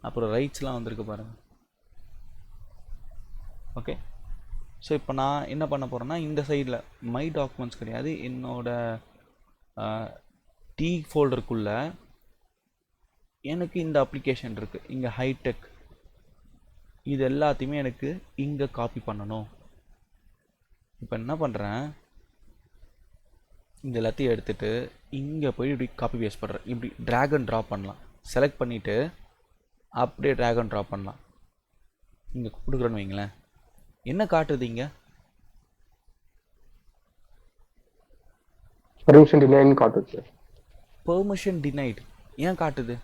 அப்புறம் ரைட்ஸ்லாம் வந்திருக்கு பாருங்கள். ஓகே. ஸோ இப்போ நான் என்ன பண்ண போகிறேன்னா, இந்த சைடில் மை டாக்குமெண்ட்ஸ் கிடையாது, என்னோட டி ஃபோல்டருக்குள்ளே எனக்கு இந்த அப்ளிகேஷன் இருக்குது. இங்கே ஹைடெக் இது எல்லாத்தையுமே எனக்கு இங்கே காப்பி பண்ணணும். இப்போ என்ன பண்ணுறேன், இந்த எல்லாத்தையும் எடுத்துகிட்டு இங்கே போய் இப்படி காப்பி பேஸ்ட் பண்ணுறேன். இப்படி ட்ராக் அண்ட் ட்ராப் பண்ணலாம். செலக்ட் பண்ணிவிட்டு அப்படியே ட்ராக் அண்ட் ட்ராப் பண்ணலாம். இங்கே கொடுக்குறேன்னு வைங்களேன், என்ன காட்டுது இங்கே? பெர்மிஷன் டினைன்னு காட்டுது. பெர்மிஷன் டினைட் ஏன் காட்டுது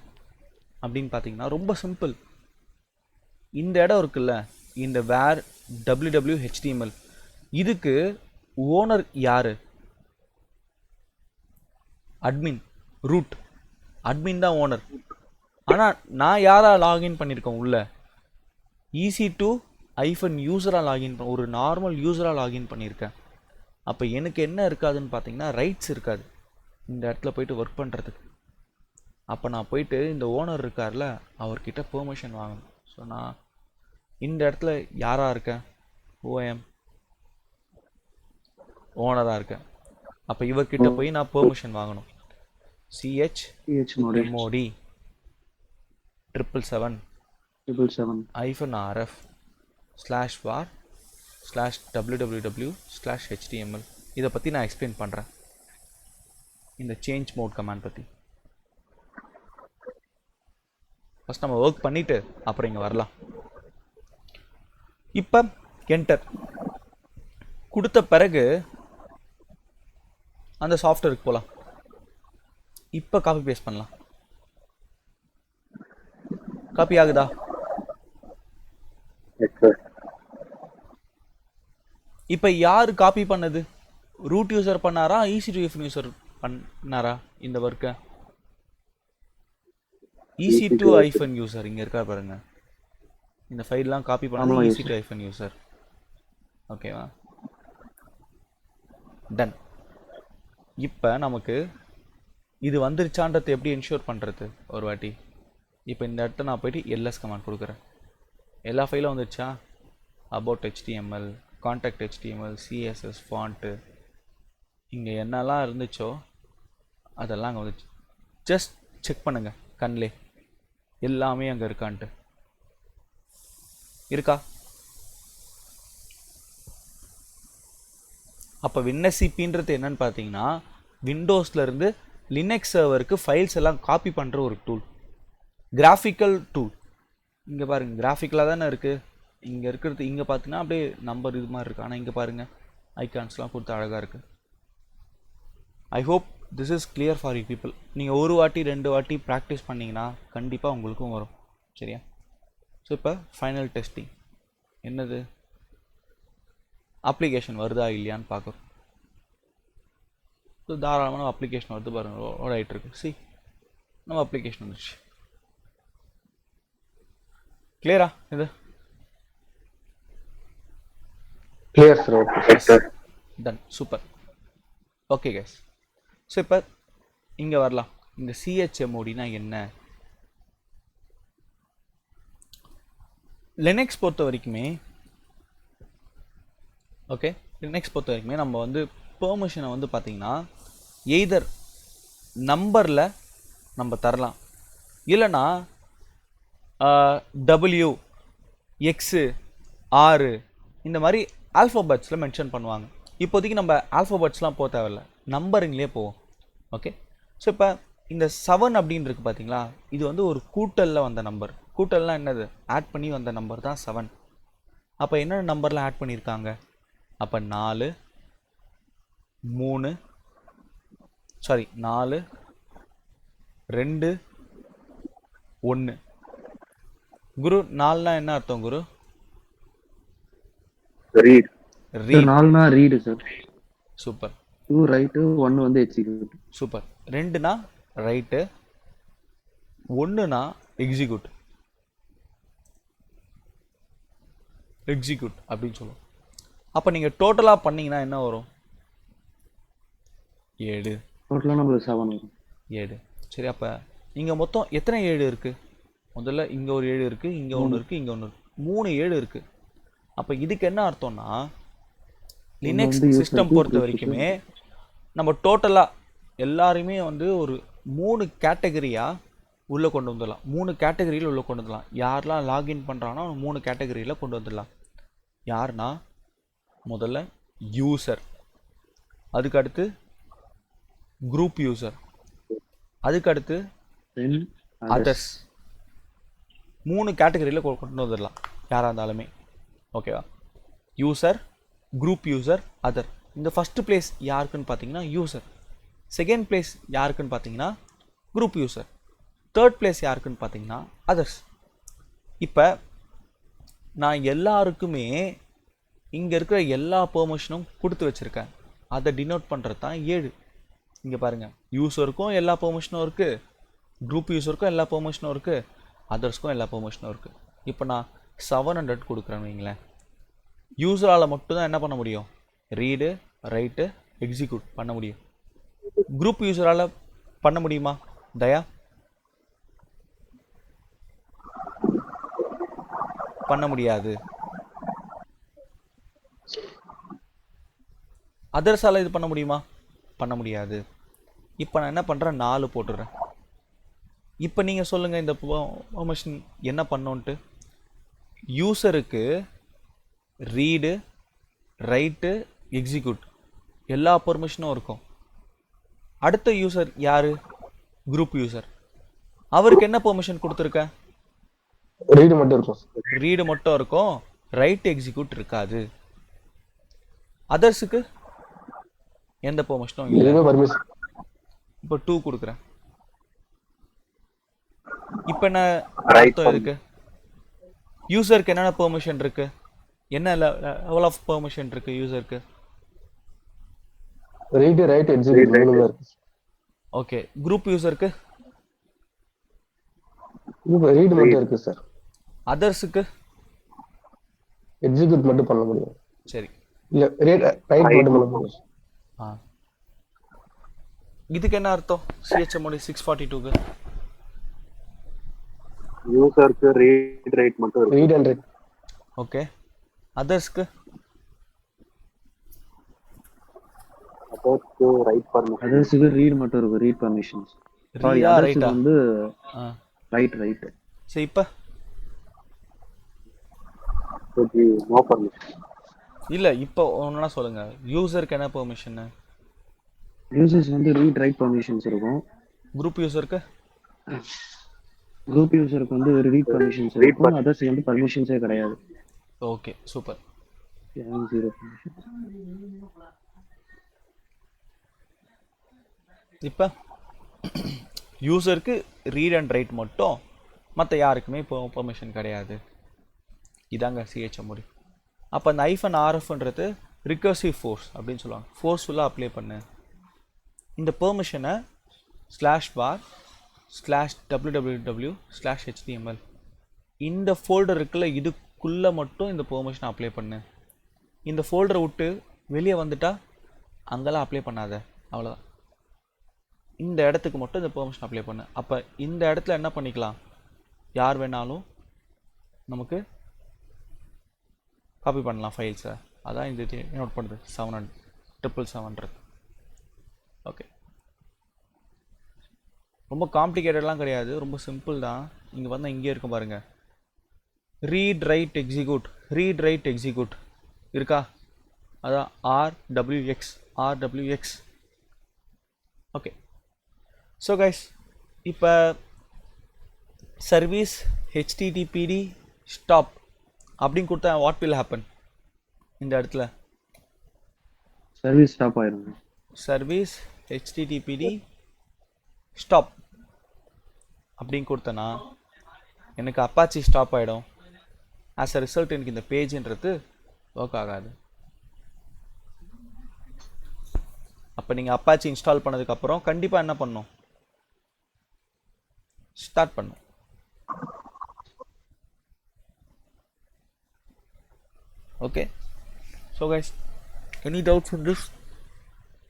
அப்படின்னு பார்த்தீங்கன்னா ரொம்ப சிம்பிள். இந்த இடம் இருக்குல்ல, இந்த வேர் www HTML இதுக்கு ஓனர் யார்? Admin, root. அட்மின் தான் ஓனர். ஆனால் நான் யாராக லாகின் பண்ணியிருக்கேன் உள்ள? EC2 யூசராக லாகின் ஒரு நார்மல் யூசராக லாகின் பண்ணியிருக்கேன். அப்போ எனக்கு என்ன இருக்காதுன்னு பார்த்தீங்கன்னா ரைட்ஸ் இருக்காது இந்த இடத்துல போயிட்டு ஒர்க் பண்ணுறதுக்கு. அப்போ நான் போயிட்டு இந்த ஓனர் இருக்கார்ல அவர்கிட்ட பெர்மிஷன் வாங்கணும். ஸோ நான் இந்த இடத்துல யாராக இருக்கேன்? OM ஓனராக இருக்கேன். அப்போ இவர்கிட்ட போய் நான் பெர்மிஷன் வாங்கணும். chmod 777-RF/var/www/html இதை பற்றி நான் எக்ஸ்பிளைன் பண்ணுறேன். இந்த சேஞ்ச் மோட் கமாண்ட் பற்றி ஃபஸ்ட் நம்ம ஒர்க் பண்ணிவிட்டு அப்புறம் இங்கே வரலாம். இப்போ என்டர் கொடுத்த பிறகு அந்த சாஃப்ட்வேருக்கு போகலாம். இப்போ காப்பி பேஸ்ட் பண்ணலாம். காப்பி ஆகுதா? இப்போ யார் காப்பி பண்ணது? ரூட் யூசர் பண்ணாரா, EC2 யூசர் பண்ணாரா இந்த ஒர்க்கை? EC2 யூசர் இங்கே இருக்கா பாருங்க. இந்த ஃபைல்லாம் காப்பி பண்ணது EC2 யூசர். ஓகேவா? டன். இப்போ நமக்கு இது வந்துருச்சான்றதை எப்படி என்ஷூர் பண்ணுறது ஒரு வாட்டி? இப்போ இந்த இடத்த நான் போய்ட்டு LS கமாண்ட் கொடுக்குறேன். எல்லா ஃபைலும் வந்துருச்சா? About HTML, contact HTML, CSS, font, இங்கே என்னெல்லாம் இருந்துச்சோ அதெல்லாம் அங்கே வந்துச்சு. ஜஸ்ட் செக் பண்ணுங்கள் கண்ணிலே எல்லாமே அங்கே இருக்கான்ட்டு. இருக்கா? அப்போ WinSCPன்றது என்னன்னு பார்த்தீங்கன்னா விண்டோஸ்லேருந்து லினக்ஸ் சர்வருக்கு ஃபைல்ஸ் எல்லாம் காப்பி பண்ணுற ஒரு டூல், கிராஃபிக்கல் டூல். இங்கே பாருங்கள் கிராஃபிக்கலாக தானே இருக்குது. இங்கே இருக்கிறது இங்கே பார்த்தீங்கன்னா அப்படியே நம்பர் இது மாதிரி இருக்குது. ஆனால் இங்கே பாருங்கள் ஐகான்ஸ்லாம் கொடுத்து அழகாக இருக்குது. I hope this is clear for you people. நீங்கள் ஒரு வாட்டி 2 வாட்டி ப்ராக்டிஸ் பண்ணிங்கன்னா கண்டிப்பாக உங்களுக்கும் வரும். சரியா? ஸோ இப்போ ஃபைனல் டெஸ்டிங் என்னது, அப்ளிகேஷன் வருதா இல்லையான்னு பார்க்குறோம். ஸோ தாராளமான அப்ளிகேஷன் வருது பாருங்கள், ஓடாயிட்டு இருக்கு. சி நம்ம அப்ளிகேஷன் வந்துச்சு. கிளியரா இது? Clear sir. Okay sir. Done. Super. Okay guys, so இப்போ இங்கே வரலாம். இந்த சிஹெச்எம்ஓடினா என்ன? லினக்ஸ் பொறுத்த வரைக்குமே ஓகே, லினக்ஸ் பொறுத்த வரைக்குமே நம்ம வந்து பெர்மிஷனை வந்து பார்த்திங்கன்னா எய்தர் நம்பரில் நம்ம தரலாம், இல்லைனா W X R இந்த மாதிரி ஆல்ஃபபெட்ஸில் மென்ஷன் பண்ணுவாங்க. இப்போதைக்கு நம்ம ஆல்ஃபபெட்ஸ்லாம் போக தேவையில்ல, நம்பருங்களே போவோம். ஓகே, ஸோ இப்போ இந்த 7 அப்படின்னு இருக்குது பார்த்தீங்களா, இது வந்து ஒரு கூட்டலில் வந்த நம்பர். கூட்டல்லாம் என்னது, ஆட் பண்ணி வந்த நம்பர் தான் 7. அப்போ என்னென்ன நம்பர்லாம் ஆட் பண்ணியிருக்காங்க? அப்போ 4 2 1. குரு 4னா என்ன அர்த்தம் குரு? ரீட். ரீட். 4னா ரீடு சார். சூப்பர். 2 ரைட், 1 வந்து எக்ஸிக்யூட். சூப்பர். 2னா ரைட்டு, 1னா எக்ஸிக்யூட். எக்ஸிக்யூட் அப்படின்னு சொல்லுவோம். அப்போ நீங்கள் டோட்டலாக பண்ணிங்கன்னா என்ன வரும்? 7. டோட்டலாக நம்மளுக்கு 7 வரும். 7. சரி, அப்போ இங்கே மொத்தம் எத்தனை 7 இருக்குது? முதல்ல இங்கே ஒரு 7 இருக்குது, இங்கே ஒன்று இருக்குது, இங்கே ஒன்று இருக்குது, 3 7 இருக்குது. அப்போ இதுக்கு என்ன அர்த்தம்னா லினக்ஸ் சிஸ்டம் பொறுத்த வரைக்குமே நம்ம டோட்டலாக எல்லாருமே வந்து ஒரு 3 கேட்டகரியாக உள்ளே கொண்டு வந்துடலாம். 3 கேட்டகரியில் உள்ளே கொண்டு வந்துடலாம். யாரெல்லாம் லாகின் பண்ணுறாங்கன்னா 3 கேட்டகரியில் கொண்டு வந்துடலாம். யாருன்னா முதல்ல யூசர், அதுக்கடுத்து குரூப் யூசர், அதுக்கடுத்து அதர்ஸ். 3 கேட்டகரியில் கொண்டு வந்துடலாம் யாராக இருந்தாலுமே. ஓகேவா? User, group user, other. இந்த ஃபஸ்ட்டு பிளேஸ் யாருக்குன்னு பார்த்தீங்கன்னா யூசர். செகண்ட் பிளேஸ் யாருக்குன்னு பார்த்தீங்கன்னா குரூப் யூசர். தேர்ட் பிளேஸ் யாருக்குன்னு பார்த்தீங்கன்னா அதர்ஸ். இப்போ நான் எல்லாருக்குமே இங்கே இருக்கிற எல்லா பெர்மிஷனும் கொடுத்து வச்சுருக்கேன். அதை டினோட் பண்ணுறது தான் 7. இங்கே பாருங்கள், யூசருக்கும் எல்லா பெர்மிஷனும் இருக்குது, குரூப் யூசருக்கும் எல்லா பெர்மிஷனும் இருக்குது, அதர்ஸ்க்கும் எல்லா பெர்மிஷனும் இருக்குது. இப்போ நான் 700 கொடுக்குறேன்னு வைங்களேன். யூசரால் மட்டும்தான் என்ன பண்ண முடியும்? ரீடு, ரைட்டு, எக்ஸிக்யூட் பண்ண முடியும். குரூப் யூசரால் பண்ண முடியுமா தயா? பண்ண முடியாது. அதர்ஸால் இது பண்ண முடியுமா? பண்ண முடியாது. இப்போ நான் என்ன பண்ணுறேன், 4 போட்டுடுறேன். இப்போ நீங்கள் சொல்லுங்கள் இந்த பெர்மிஷன் என்ன பண்ணோன்ட்டு. யூசருக்கு ரீடு, ரைட்டு, எக்ஸிக்யூட் எல்லா பெர்மிஷனும் இருக்கும். அடுத்த யூசர் யார்? Group user. அவருக்கு என்ன பெர்மிஷன் கொடுத்துருக்கேன்? ரீடு மட்டும் இருக்கும். ரீடு மட்டும் இருக்கும், ரைட் எக்ஸிக்யூட் இருக்காது. அதர்ஸுக்கு எந்த பெர்மிஷனும் இல்லை. இப்போ 2 கொடுக்குறேன். இப்போ என்ன அர்த்தம் இதுக்கு? யூசருக்கு என்னென்ன பெர்மிஷன் இருக்கு? என்ன லெவல் ஆஃப் பெர்மிஷன் இருக்கு யூசருக்கு? ரீட், ரைட், எக்ஸிக்யூட் மூணுமே இருக்கு. ஓகே, குரூப் யூசருக்கு ரீட் மட்டும் இருக்கு சார். அதர்ஸுக்கு எக்ஸிக்யூட் மட்டும் பண்ண முடியும். சரி, இல்ல ரைட் மட்டும் பண்ண முடியும். இதுக்கு என்ன அர்த்தம்? சிஹெச்எம்ஓடி 642க்கு யூசருக்கு ரீட், ரைட் மட்டும் இருக்கு. Read and write. ஓகே, அதர்ஸ்க்கு அதர்ஸ்க்கு ரைட் பர்மிஷன். அதர்ஸுக்கு ரீட் மட்டும் இருக்கும், ரீட் பர்மிஷன்ஸ். சாரி, ரீடா அதர்ஸுக்கு ரைட்டா? வந்து ஆ ரைட். சரி இப்போ நோ பர்மிஷன். இல்லை இப்போ ஒன்றா சொல்லுங்கள். யூசருக்கு என்ன பெர்மிஷன்னு? யூசர்ஸ் வந்து ரீட் ரைட் பர்மிஷன்ஸ் இருக்கும். குரூப் யூசருக்கு? குரூப் யூசருக்கு வந்து ஒரு ரீட் பர்மிஷன்ஸ் இருக்கும். அதர்ஸுக்கு வந்து பர்மிஷன்ஸே கிடையாது. Okay super. 0 permission. இப்போ யூசருக்கு ரீட் அண்ட் ரைட் மட்டும், மற்ற யாருக்குமே இப்போ பெர்மிஷன் கிடையாது. இதாங்க சிஹெச்எம்ஓடி. அப்போ அந்த -RFன்றது ரிகர்சிவ் ஃபோர்ஸ் அப்படின்னு சொல்லுவாங்க. ஃபோர்ஸ்ஃபுல்லாக அப்ளை பண்ணு. இந்த பெர்மிஷனை /www/html இந்த ஃபோல்டர் இருக்குல்ல, இதுக்குள்ளே மட்டும் இந்த பெர்மிஷனை அப்ளை பண்ணு. இந்த ஃபோல்டரை விட்டு வெளியே வந்துட்டா அங்கெல்லாம் அப்ளை பண்ணாத, அவ்வளோதான். இந்த இடத்துக்கு மட்டும் இந்த பெர்மிஷன் அப்ளை பண்ணு. அப்போ இந்த இடத்துல என்ன பண்ணிக்கலாம், யார் வேணாலும் நமக்கு காப்பி பண்ணலாம் ஃபைல்ஸை. அதான் இந்த நோட் பண்ணுறது 700 ஓகே. ரொம்ப காம்ப்ளிகேட்டட்லாம் கிடையாது, ரொம்ப சிம்பிள் தான். இங்கே வந்து இங்கே இருக்கும் பாருங்கள், ரீட் ரைட் எக்ஸிக்யூட் இருக்கா? அதான் RWX. ஓகே. ஸோ கைஸ், இப்போ சர்வீஸ் HTTPD ஸ்டாப் அப்படின்னு கொடுத்தா வாட் வில் ஹேப்பன்? இந்த இடத்துல சர்வீஸ் ஸ்டாப் ஆயிடும். சர்வீஸ் HTTPD ஸ்டாப் அப்படின்னு கொடுத்தனா எனக்கு அப்பாச்சி ஸ்டாப் ஆகிடும். ஆஸ் அ ரிசல்ட் எனக்கு இந்த பேஜ்ன்றது ஒர்க் ஆகாது. அப்போ நீங்கள் அப்பாச்சி இன்ஸ்டால் பண்ணதுக்கப்புறம் கண்டிப்பாக என்ன பண்ணணும், ஸ்டார்ட் பண்ணும். Okay. So guys, any doubts in this?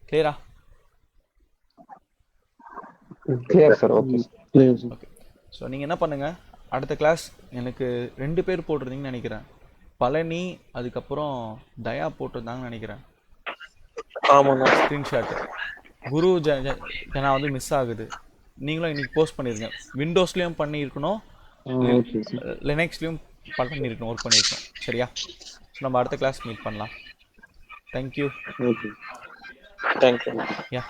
கிளியரா? Clear sir. Okay. Okay. So நீங்கள் என்ன பண்ணுங்கள், அடுத்த கிளாஸ் எனக்கு 2 பேர் போட்டிருந்தீங்கன்னு நினைக்கிறேன். பழனி அதுக்கப்புறம் தயா போட்டிருந்தாங்கன்னு நினைக்கிறேன். ஆமாண்ணா. ஸ்க்ரீன்ஷாட்டு குரு ஜனா வந்து மிஸ் ஆகுது. நீங்களும் இன்னைக்கு போஸ்ட் பண்ணிருங்க. விண்டோஸ்லேயும் பண்ணியிருக்கணும், லினக்ஸ்லேயும் பண்ணியிருக்கணும், ஒர்க் பண்ணியிருக்கணும். சரியா? ஸோ நம்ம அடுத்த கிளாஸ் மீட் பண்ணலாம். தேங்க்யூ. ஓகே. தேங்க்யூ. யா.